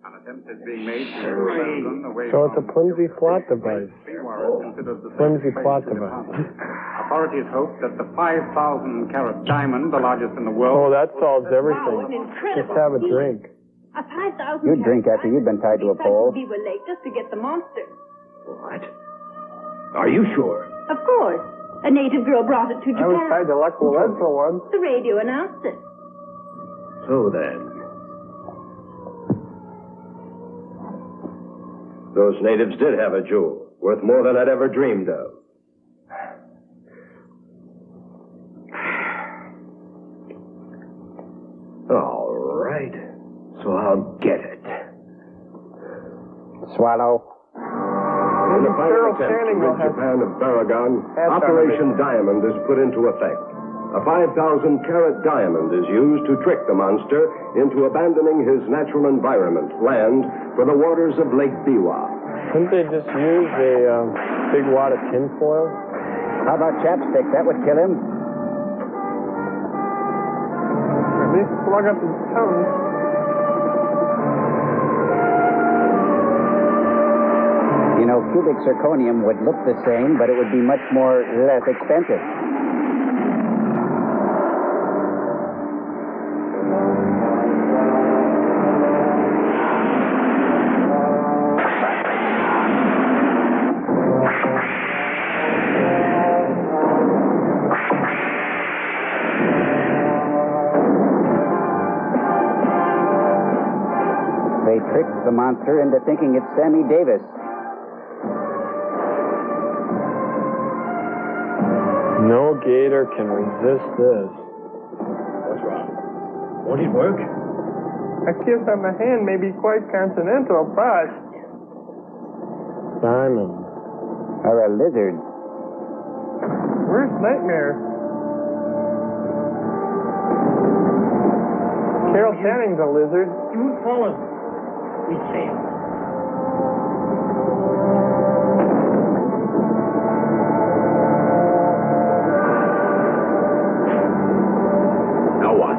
Q: An attempt is being made to lure Barugon away
E: So it's a
Q: from
E: flimsy plot device. Flimsy plot device.
Q: Authorities hope that the 5,000-carat diamond, the largest in the world...
E: Oh, that solves
R: Wow,
E: everything.
R: an incredible
E: Just have a
R: feat.
E: drink.
R: A 5,000
K: You'd drink after you'd been tied to a pole.
R: Beaver Lake just to get the monster.
O: What? Are you sure?
R: Of course. A native girl brought it to
E: I was
R: Japan.
E: tied to Luck Lead for once.
R: The radio announced it.
O: So then.
G: Those natives did have a jewel, worth more than I'd ever dreamed of. All right. So I'll get it.
K: Swallow.
G: In the final attempt to rid Japan of Barugon, Operation Diamond is put into effect. A 5,000-carat diamond is used to trick the monster into abandoning his natural environment, land, for the waters of Lake Biwa.
E: Couldn't they just use a big wad of tinfoil?
K: How about chapstick? That would kill him.
E: At least plug up his tongue.
K: You know, cubic zirconium would look the same, but it would be much less expensive. They tricked the monster into thinking it's Sammy Davis.
E: No gator can resist this.
O: What's wrong? Won't it work?
E: A kiss on the hand may be quite continental, but... Simon.
K: Or a lizard.
E: Worst nightmare. Carol Channing's a lizard.
M: You've fallen. We failed.
O: Now what?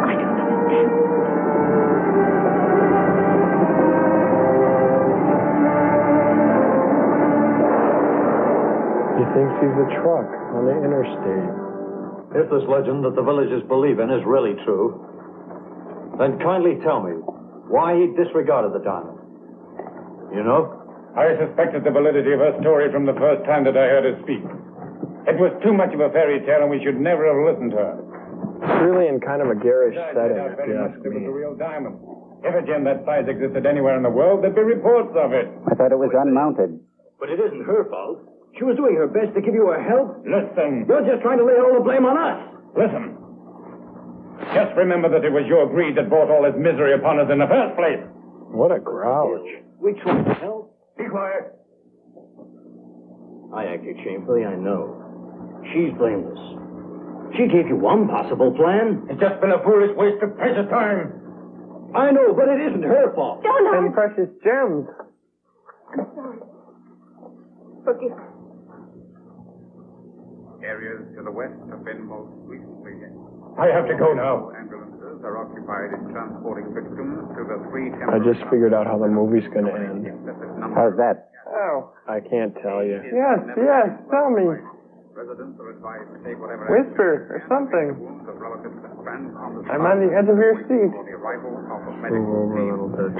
L: I don't understand.
E: He thinks he's a truck on the interstate.
I: If this legend that the villagers believe in is really true, then kindly tell me why he disregarded the diamond. You know?
Q: I suspected the validity of her story from the first time that I heard her speak. It was too much of a fairy tale, and we should never have listened to her.
E: It's really in kind of a garish setting, if
Q: Very
E: you
Q: much
E: ask
Q: it was
E: me.
Q: a real diamond. If a gem that size existed anywhere in the world, there'd be reports of it.
K: I thought it was unmounted.
O: But it isn't her fault. She was doing her best to give you her help.
Q: Listen.
O: You're just trying to lay all the blame on us.
Q: Listen. Just remember that it was your greed that brought all this misery upon us in the first place.
E: What a grouch.
O: We tried to help.
Q: Be quiet.
O: I acted shamefully, I know. She's blameless. She gave you one possible plan.
Q: It's just been a foolish waste of precious time.
O: I know, but it isn't her fault.
E: And precious gems.
L: I'm sorry. Forgive me.
Q: Areas to the west have been most recently. I have to go now.
S: Ambulances are occupied in transporting victims to the three
E: I just figured out how the movie's going to end.
K: How's that?
E: Oh, I can't tell you. Yes, tell me.
S: Residents are advised to take whatever
E: Whisper or something.
S: of relatives and friends on the
E: I'm on the edge of your seat.
S: for the arrival of a
E: Move
S: medical
E: over a
S: team.
E: little bit.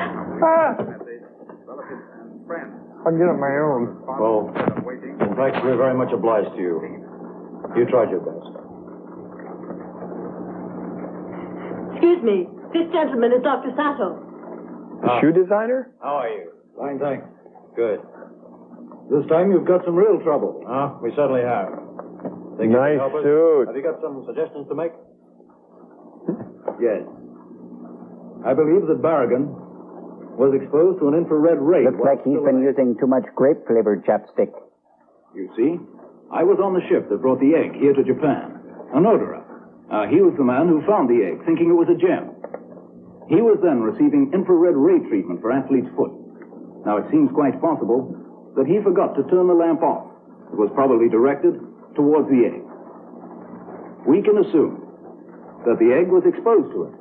S: Relatives and friends
E: I'll get on my own.
I: Well, in fact, we're very much obliged to you. You tried your best.
R: Excuse me. This gentleman is Dr. Sato.
E: The shoe designer?
I: How are you? Fine, thanks. Good. This time you've got some real trouble. We certainly have. Think you can
E: Nice
I: help us?
E: suit.
I: Have you got some suggestions to make? Yes. I believe that Barugon was exposed to an infrared ray.
K: Looks like he's been using too much grape-flavored chapstick.
F: You see, I was on the ship that brought the egg here to Japan. Onodera. He was the man who found the egg, thinking it was a gem. He was then receiving infrared ray treatment for athlete's foot. Now, it seems quite possible that he forgot to turn the lamp off. It was probably directed towards the egg. We can assume that the egg was exposed to it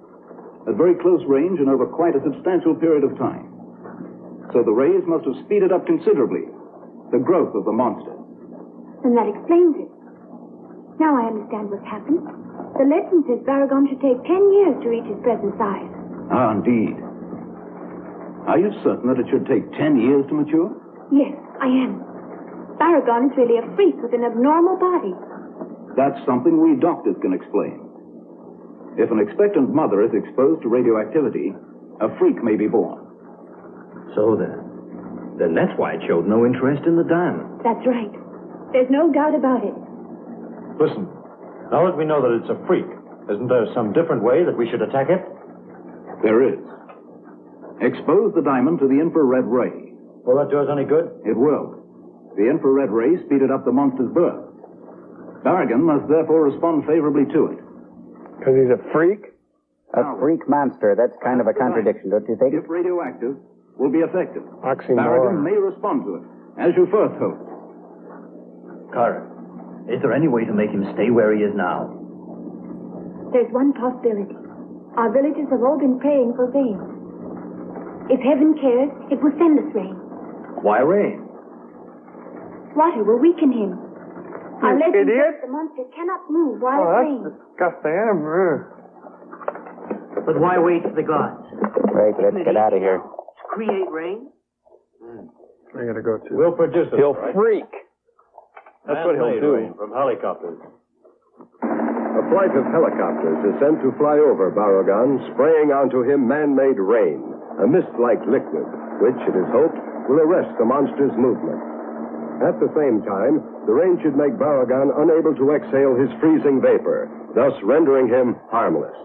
F: at very close range and over quite a substantial period of time. So the rays must have speeded up considerably the growth of the monster.
L: And that explains it. Now I understand what's happened. The legend says Barugon should take 10 years to reach his present size.
F: Ah, indeed. Are you certain that it should take 10 years to mature?
L: Yes, I am. Barugon is really a freak with an abnormal body.
F: That's something we doctors can explain. If an expectant mother is exposed to radioactivity, a freak may be born.
O: So then that's why it showed no interest in the diamond.
L: That's right. There's no doubt about it.
I: Listen, now that we know that it's a freak, isn't there some different way that we should attack it?
F: There is. Expose the diamond to the infrared ray.
I: Will that do us any good?
F: It will. The infrared ray speeded up the monster's birth. Barugon must therefore respond favorably to it.
E: Because he's a freak?
K: A freak monster. That's kind of a contradiction, don't you think?
F: If radioactive, will be effective.
E: Oxymoron.
F: Barugon may respond to it, as you first hoped.
O: Carter, is there any way to make him stay where he is now?
L: There's one possibility. Our villagers have all been praying for rain. If heaven cares, it will send us rain.
O: Why rain?
L: Water will weaken him. Our
E: You
L: legend
E: idiot.
L: says the monster cannot move while
E: Oh,
L: it
E: that's
L: rains.
E: disgusting.
M: But why wait for the gods?
K: Right, let's get out of here.
M: To create rain?
E: I gotta go too.
I: We'll produce it.
E: He'll
I: right?
E: freak. That's what he'll
I: Man-made
E: do.
I: rain from helicopters.
G: A flight of helicopters is sent to fly over Barugon, spraying onto him man-made rain, a mist-like liquid, which, it is hoped, will arrest the monster's movement. At the same time, the rain should make Barugon unable to exhale his freezing vapor, thus rendering him harmless.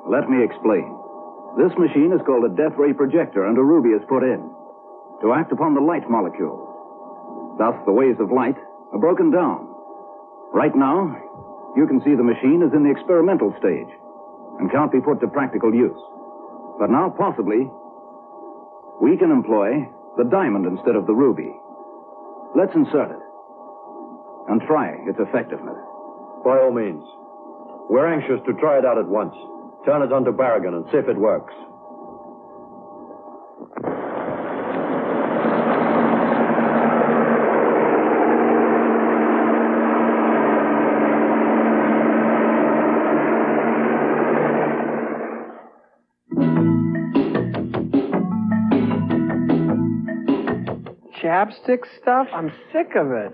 F: Let me explain. This machine is called a death ray projector, and a ruby is put in to act upon the light molecules. Thus, the waves of light are broken down. Right now, you can see the machine is in the experimental stage and can't be put to practical use. But now, possibly, we can employ the diamond instead of the ruby. Let's insert it and try its effectiveness.
O: By all means. We're anxious to try it out at once. Turn it onto Barugon and see if it works.
C: Chapstick stuff? I'm sick of it.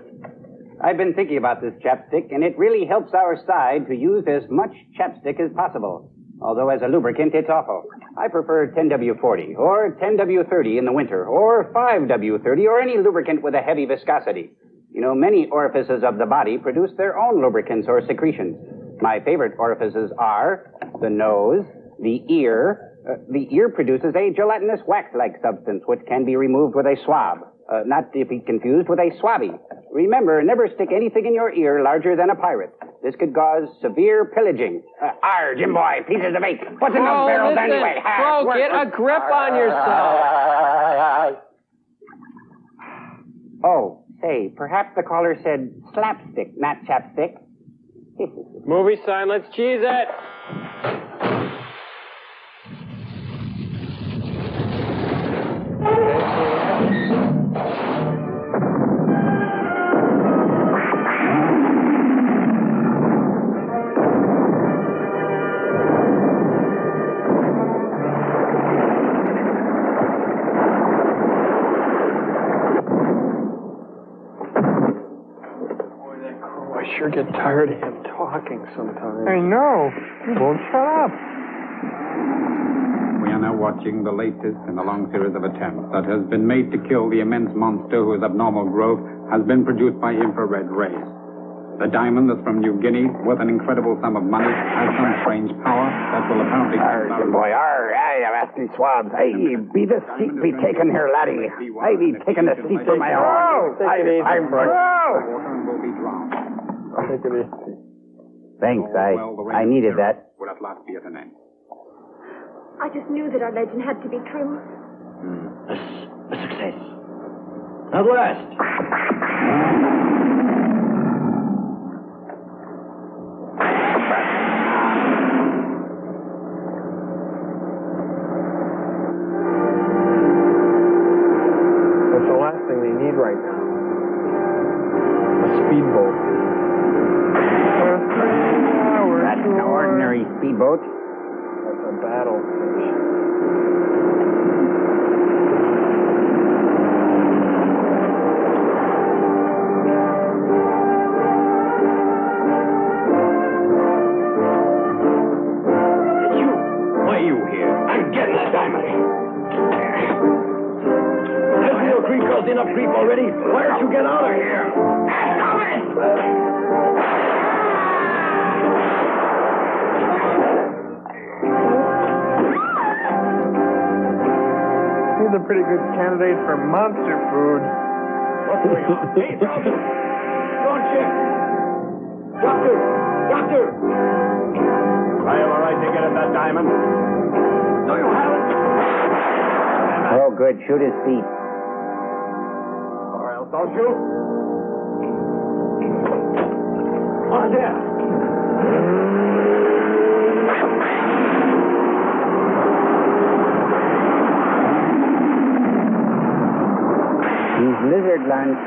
K: I've been thinking about this chapstick, and it really helps our side to use as much chapstick as possible. Although as a lubricant, it's awful. I prefer 10W40 or 10W30 in the winter, or 5W30 or any lubricant with a heavy viscosity. You know, many orifices of the body produce their own lubricants or secretions. My favorite orifices are the nose, the ear. The ear produces a gelatinous wax-like substance which can be removed with a swab. Not to be confused with a swabby. Remember, never stick anything in your ear larger than a pirate. This could cause severe pillaging. Jim boy, pieces of eight. What's in those barrels anyway?
C: Bro, get a grip on yourself.
K: Oh, say, perhaps the caller said slapstick, not chapstick.
C: Movie sign, let's cheese it. I sure get tired of him talking sometimes.
E: I know. He won't shut up.
Q: We are now watching the latest in a long series of attempts that has been made to kill the immense monster whose abnormal growth has been produced by infrared rays. The diamond that's from New Guinea, worth an incredible sum of money, has some strange power that will apparently...
K: Jim boy, I have asked these swabs. Hey, be the seat be taken here, laddie. I be taking the seat for my own.
E: Take it easy.
K: Thanks, I needed that.
Q: Will at last be at an end.
L: I just knew that our legend had to be true.
O: A success. At last.
E: That's the last thing they need right now. A speedboat.
K: That's no ordinary speedboat.
E: That's a battle fish.
O: Why are you here? I'm getting that diamond. Hasn't your creep caused enough creep already? Why don't you get out of here?
E: He's a pretty good candidate for monster food.
O: What's going on? Hey, Doctor! Don't check! Doctor! Doctor!
H: I am all right to get at that diamond.
O: No, you haven't.
K: Oh, good. Shoot his feet.
H: Or else I'll shoot.
O: On there.
K: He's lizard lunch.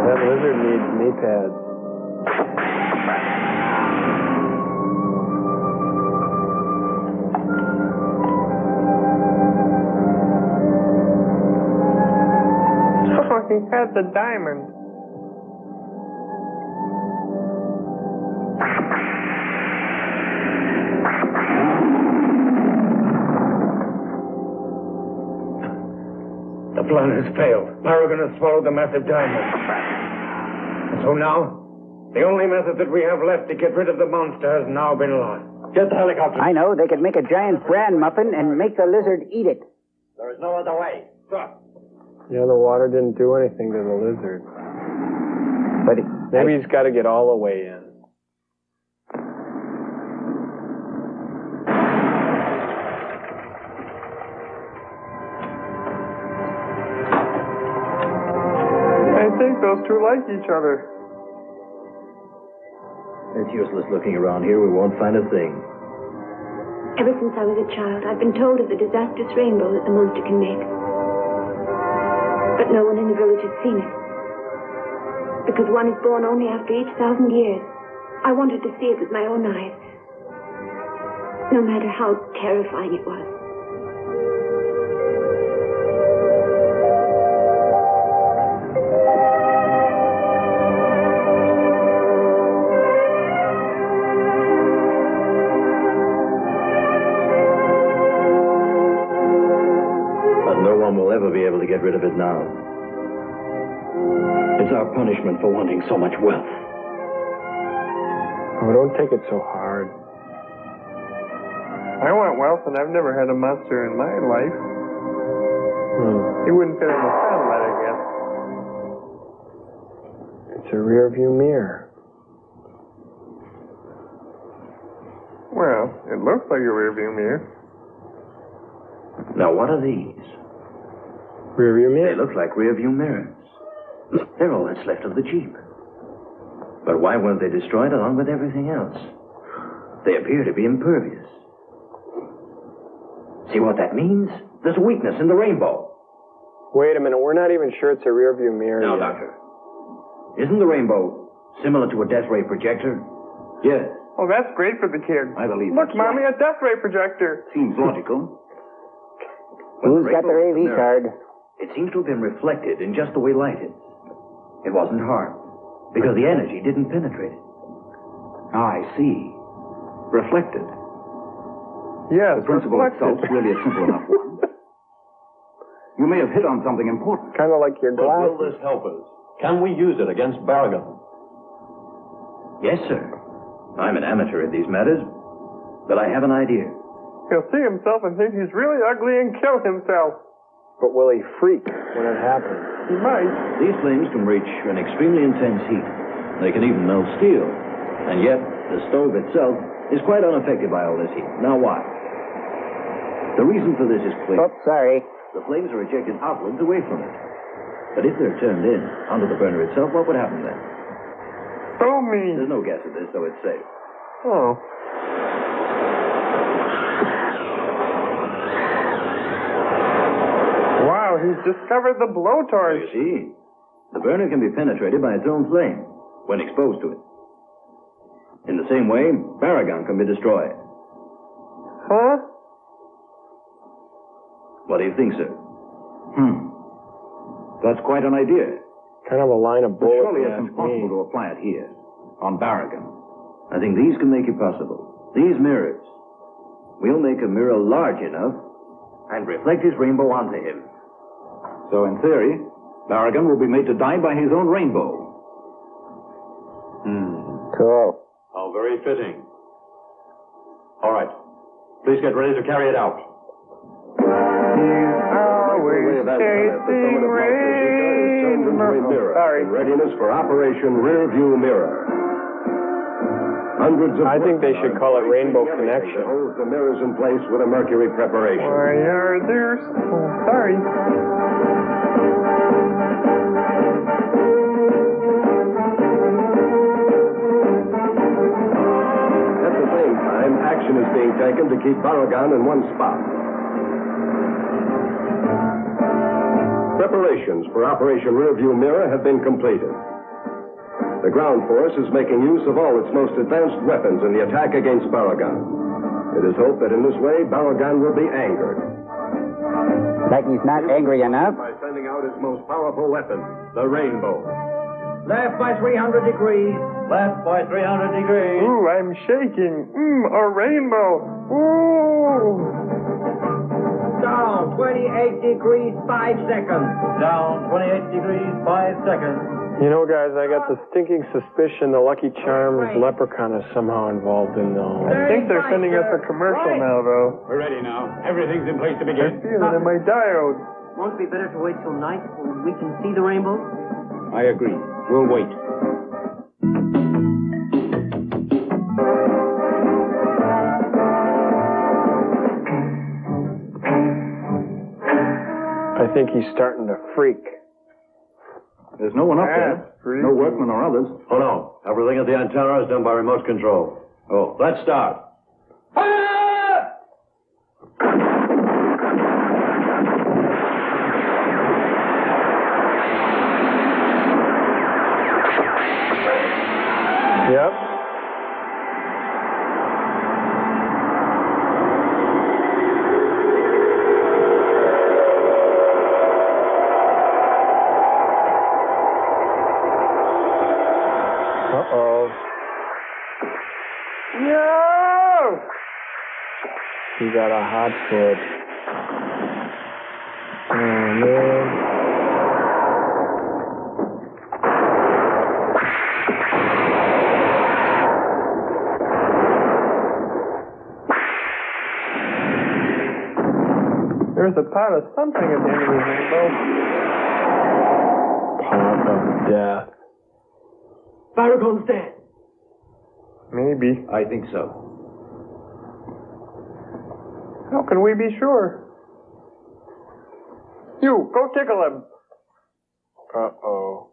E: That lizard needs knee pads. Oh, he had the diamond.
J: The plan has failed. Barugon has swallowed the massive diamond. And so now, the only method that we have left to get rid of the monster has now been lost. Get the helicopter.
K: I know. They could make a giant bran muffin and make the lizard eat it.
J: There is no other way. Stop.
E: Yeah, the water didn't do anything to the lizard.
K: But
E: maybe he's got to get all the way in. I think those two like each other.
I: It's useless looking around here. We won't find a thing.
L: Ever since I was a child, I've been told of the disastrous rainbow that the monster can make. But no one in the village has seen it. Because one is born only after each 1,000 years. I wanted to see it with my own eyes. No matter how terrifying it was.
I: We'll ever be able to get rid of it now. It's our punishment for wanting so much wealth.
E: Oh, don't take it so hard. I want wealth, and I've never had a monster in my life. He wouldn't fit in the satellite, I guess. It's a rear view mirror. Well, it looks like a rear view mirror.
I: Now, what are these?
E: Rear view mirror.
I: They look like rear view mirrors. They're all that's left of the Jeep. But why weren't they destroyed along with everything else? They appear to be impervious. See what that means? There's a weakness in the rainbow.
C: Wait a minute, we're not even sure it's a rear view mirror
I: Now,
C: yet.
I: Doctor, isn't the rainbow similar to a death ray projector? Yes.
E: Oh, that's great for the kids.
I: I believe
E: Look,
I: that's
E: Mommy, a death ray projector.
F: Seems logical.
K: Who's got their AV card?
I: It seems to have been reflected in just the way light is. It wasn't harmed, because the energy didn't penetrate it.
F: I see. Reflected.
E: Yes,
F: the principle itself is really a simple enough one. You may have hit on something important.
E: Kind of like your glass.
T: Will this help us? Can we use it against Barugon?
I: Yes, sir. I'm an amateur at these matters, but I have an idea.
E: He'll see himself and think he's really ugly and kill himself. But will he freak when it happens? He might.
I: These flames can reach an extremely intense heat. They can even melt steel. And yet, the stove itself is quite unaffected by all this heat. Now why? The reason for this is clear.
K: Oh, sorry.
I: The flames are ejected outwards away from it. But if they're turned in onto the burner itself, what would happen then?
E: Oh, me.
I: There's no gas in this, so it's safe.
E: Oh. Wow, he's discovered the blowtorch.
I: You see, the burner can be penetrated by its own flame when exposed to it. In the same way, Barugon can be destroyed.
E: Huh?
I: What do you think, sir?
F: That's quite an idea.
E: Kind of a line of bullets.
F: Surely it's impossible to apply it here, on Barugon.
I: I think these can make it possible. These mirrors. We'll make a mirror large enough and reflect his rainbow onto him.
F: So, in theory, Barugon will be made to die by his own rainbow.
K: Cool.
T: How very fitting. All right. Please get ready to carry it out.
E: Always chasing rainbow. Sorry.
G: In readiness for Operation Rearview Mirror. Hundreds of
E: I think they should call it Rainbow Connection.
G: Hold the mirrors in place with a mercury preparation.
E: Why are there... Oh, sorry.
G: At the same time, action is being taken to keep Barugon in one spot. Preparations for Operation Rearview Mirror have been completed. The ground force is making use of all its most advanced weapons in the attack against Barugon. It is hoped that in this way, Barugon will be angered.
K: Like he's not angry enough?
G: By sending out his most powerful weapon, the rainbow.
O: Left by 300 degrees. Left by 300 degrees.
E: Ooh, I'm shaking. A rainbow. Ooh.
O: Down 28 degrees, 5 seconds. Down 28 degrees, 5 seconds.
E: You know, guys, I got the stinking suspicion the Lucky Charms leprechaun is somehow involved in all. I think they're sending us a commercial now, though.
H: We're ready now. Everything's in place to begin.
E: I feel it in my diode.
U: Won't it be better to wait till night when we can see the rainbow?
H: I agree. We'll wait.
E: I think he's starting to freak.
F: There's no one up there. No workmen or others.
T: Oh, no. Everything at the antenna is done by remote control. Oh, let's start.
E: Yep. Uh-oh. No! He got a hot foot. Oh, man. There's a pot of something at the end of the rainbow. Pot of death.
O: Barugon's dead.
E: Maybe.
F: I think so.
E: How can we be sure? You, go tickle him. Uh-oh.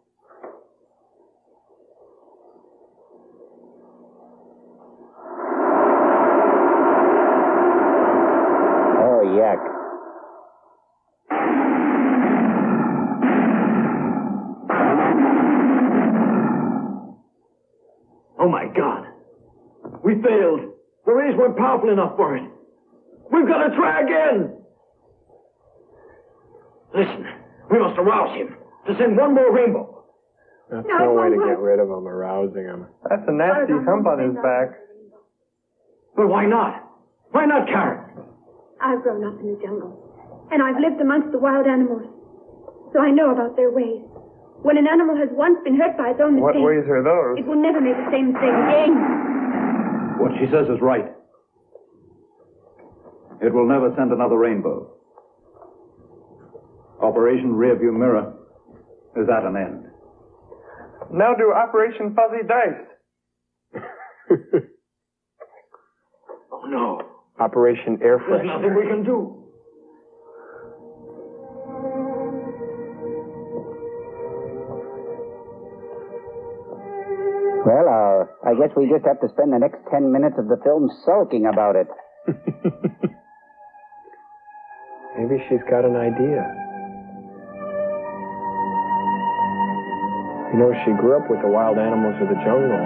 K: Oh, yuck.
O: Oh, my God. We failed. The rays weren't powerful enough for it. We've got to try again. Listen, we must arouse him to send one more rainbow.
E: That's no way to get rid of him, arousing him. That's a nasty hump on his back.
O: But why not? Why not, Karen?
L: I've grown up in the jungle, and I've lived amongst the wild animals, so I know about their ways. When an animal has once been hurt by its own mistake,
E: what ways are those?
L: It will never make the same mistake again.
F: What she says is right. It will never send another rainbow. Operation Rearview Mirror is at an end.
E: Now do Operation Fuzzy Dice.
O: Oh, no.
E: Operation Air Fresh.
O: There's nothing we can do.
K: Well, I guess we just have to spend the next 10 minutes of the film sulking about it.
E: Maybe she's got an idea. You know, she grew up with the wild animals of the jungle.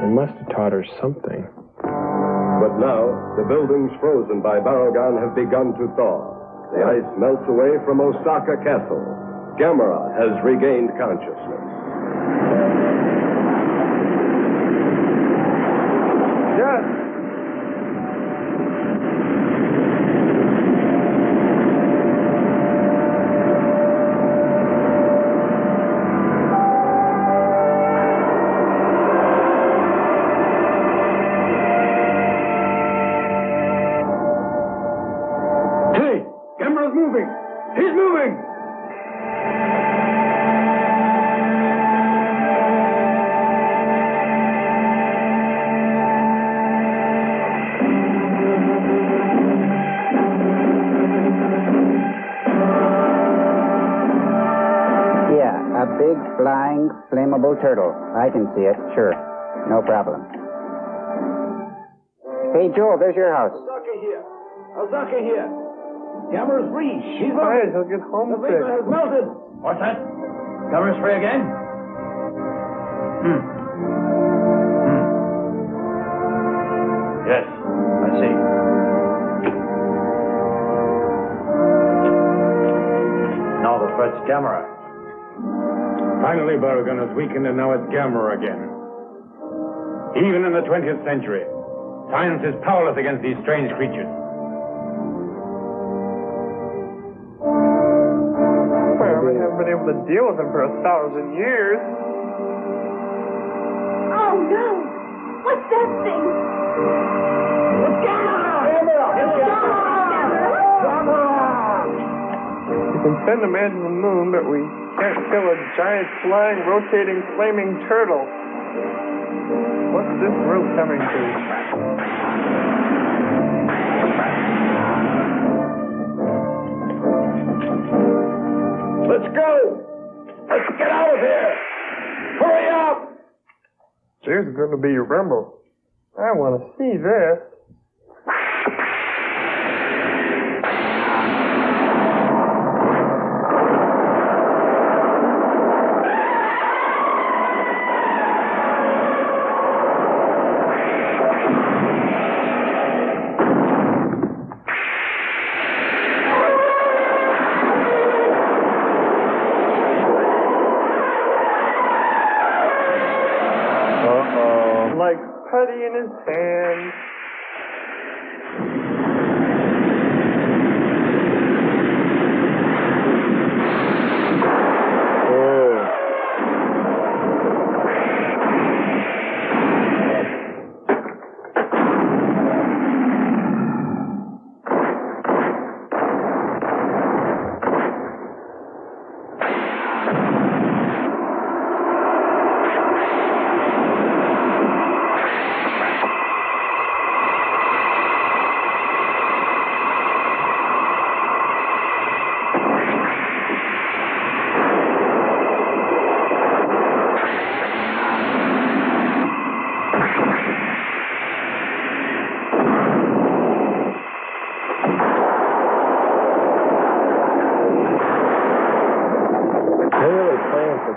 E: They must have taught her something.
G: But now, the buildings frozen by Barugon have begun to thaw. The ice melts away from Osaka Castle. Gamera has regained consciousness.
E: Yes.
O: Hey, Gamera's moving. He's moving.
K: Yeah, a big, flying, flammable turtle. I can see it, sure. No problem. Hey, Joel, there's your house.
O: Osaka here. Gamera's free. She's
E: Quiet, he'll get
O: The
E: homesick.
O: vapor has melted.
H: What's that? Camera's free again?
T: Yes, I see. Now the threat's Gamera.
Q: Finally, Barugon has weakened, and now it's Gamera again. Even in the 20th century, science is powerless against these strange creatures.
E: Well, we haven't been able to deal with them for 1,000 years.
L: Oh, no! What's that thing? It's Gamera!
E: We can send a man to the moon, but we can't kill a giant, flying, rotating, flaming turtle. What's this world coming to?
P: Let's go! Let's get out of here! Hurry up!
E: There's going to be a rumble. I want to see this. Like putty in his hand.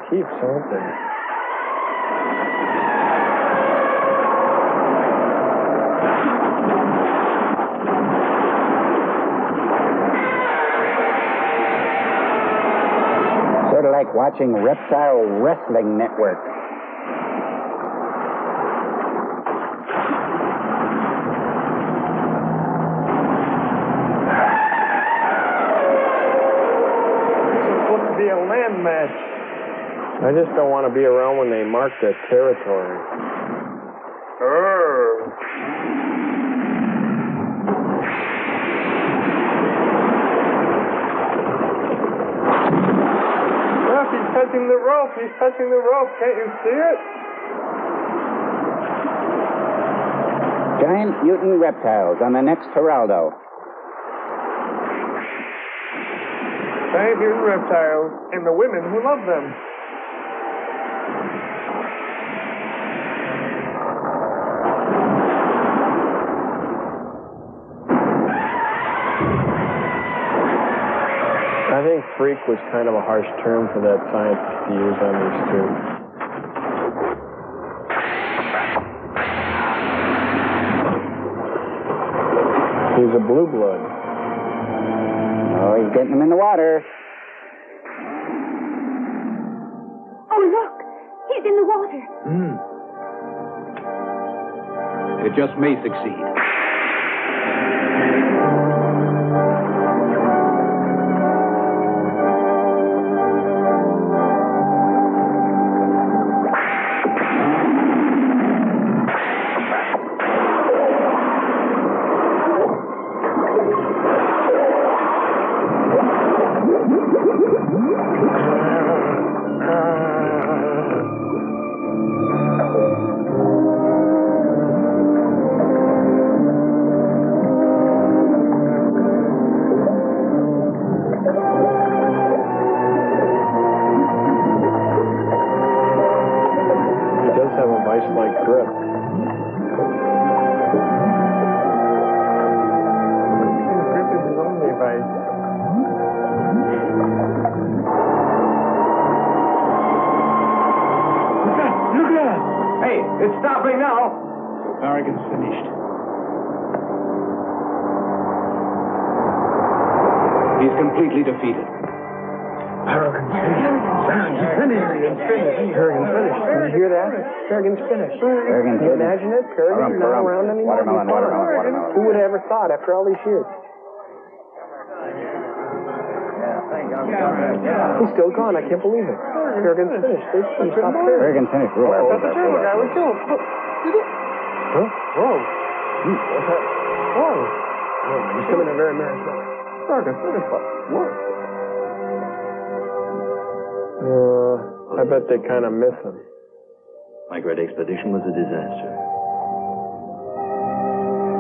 E: Keep something.
K: Sort of like watching Reptile Wrestling Network.
E: This is supposed to be a land match.
C: I just don't want to be around when they mark their territory.
E: Look, he's touching the rope. He's touching the rope. Can't you see it?
K: Giant mutant reptiles on the next Geraldo.
E: Giant mutant reptiles and the women who love them.
C: I think freak was kind of a harsh term for that scientist to use on these two. He's a blue blood.
K: Oh, he's getting them in the water.
L: Oh, look! He's in the water.
F: It just may succeed.
C: Like grip.
E: Grip is his own device.
P: Look
E: God!
O: Hey, it's stopping now.
E: Barugon's finished.
F: He's completely defeated.
E: Barugon's finished. Barugon's finished. Did you hear that? Barugon's finished. Can you imagine it? Barugon's not around anymore.
J: Watermelon.
E: Who would have ever thought after all these years? He's still gone. I can't believe it. Barugon's finished. He stopped there.
K: Barugon's finished.
E: That's the turtle guy we killed. Huh? Whoa. What's that? Whoa. He's coming in very merry show. Barugon's finished. What? I bet they kind of miss him.
I: My great expedition was a disaster.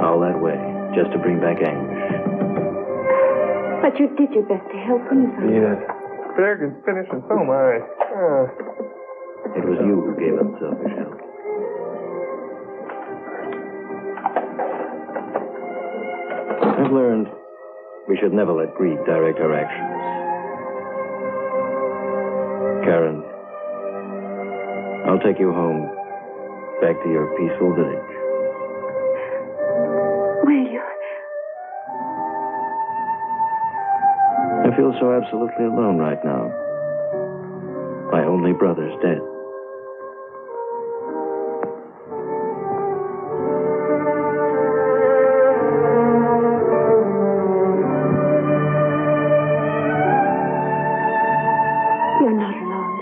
I: All that way, just to bring back anguish.
L: But you did your best to help him, son.
E: Yes. Barugon's finished and so am I.
I: It was you who gave unselfish help. I've learned we should never let greed direct our actions. Karen, I'll take you home, back to your peaceful village.
L: Will you?
I: I feel so absolutely alone right now. My only brother's dead.
L: You're not alone.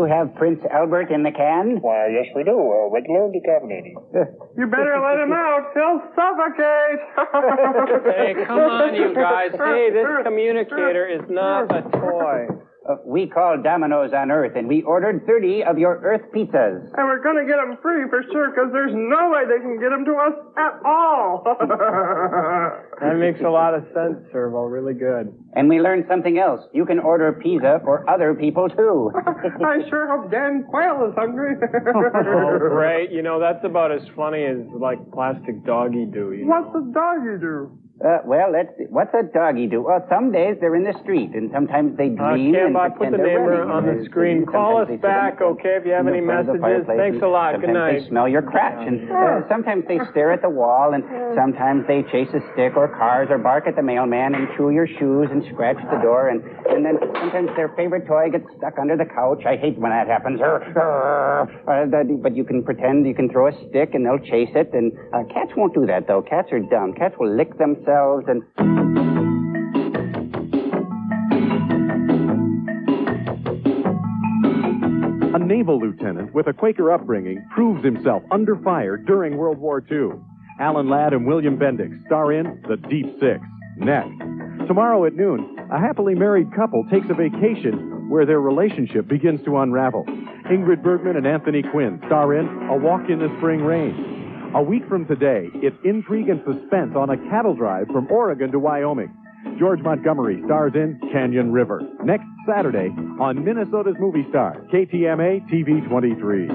K: Have Prince Albert in the can?
A: Why, yes, we do. Regular decaffeinated.
E: You better let him out. He'll suffocate.
C: Hey, come on, you guys. Hey, this communicator is not a toy.
K: We called Domino's on Earth, and we ordered 30 of your Earth pizzas.
E: And we're going to get them free for sure, because there's no way they can get them to us at all.
C: That makes a lot of sense, Servo. Really good.
K: And we learned something else. You can order pizza for other people, too.
E: I sure hope Dan Quayle is hungry.
C: Oh, great. You know, that's about as funny as, like, Plastic Doggy Do. You know?
E: What's the doggy do?
K: Well, let's see. What's a doggy do? Well, some days they're in the street, and sometimes they dream and
C: put the
K: pretend they're
C: name
K: running.
C: on the screen. Call us back, okay, if you have any messages. Thanks a lot. Good night.
K: Sometimes they smell your crotch, and sometimes they stare at the wall, and sometimes they chase a stick or cars or bark at the mailman and chew your shoes and scratch the door, and then sometimes their favorite toy gets stuck under the couch. I hate when that happens. But you can pretend you can throw a stick, and they'll chase it, and cats won't do that, though. Cats are dumb. Cats will lick themselves and...
V: A naval lieutenant with a Quaker upbringing proves himself under fire during World War II. Alan Ladd and William Bendix star in The Deep Six. Next. Tomorrow at noon, a happily married couple takes a vacation where their relationship begins to unravel. Ingrid Bergman and Anthony Quinn star in A Walk in the Spring Rain. A week from today, it's intrigue and suspense on a cattle drive from Oregon to Wyoming. George Montgomery stars in Canyon River. Next Saturday on Minnesota's Movie Star, KTMA TV 23.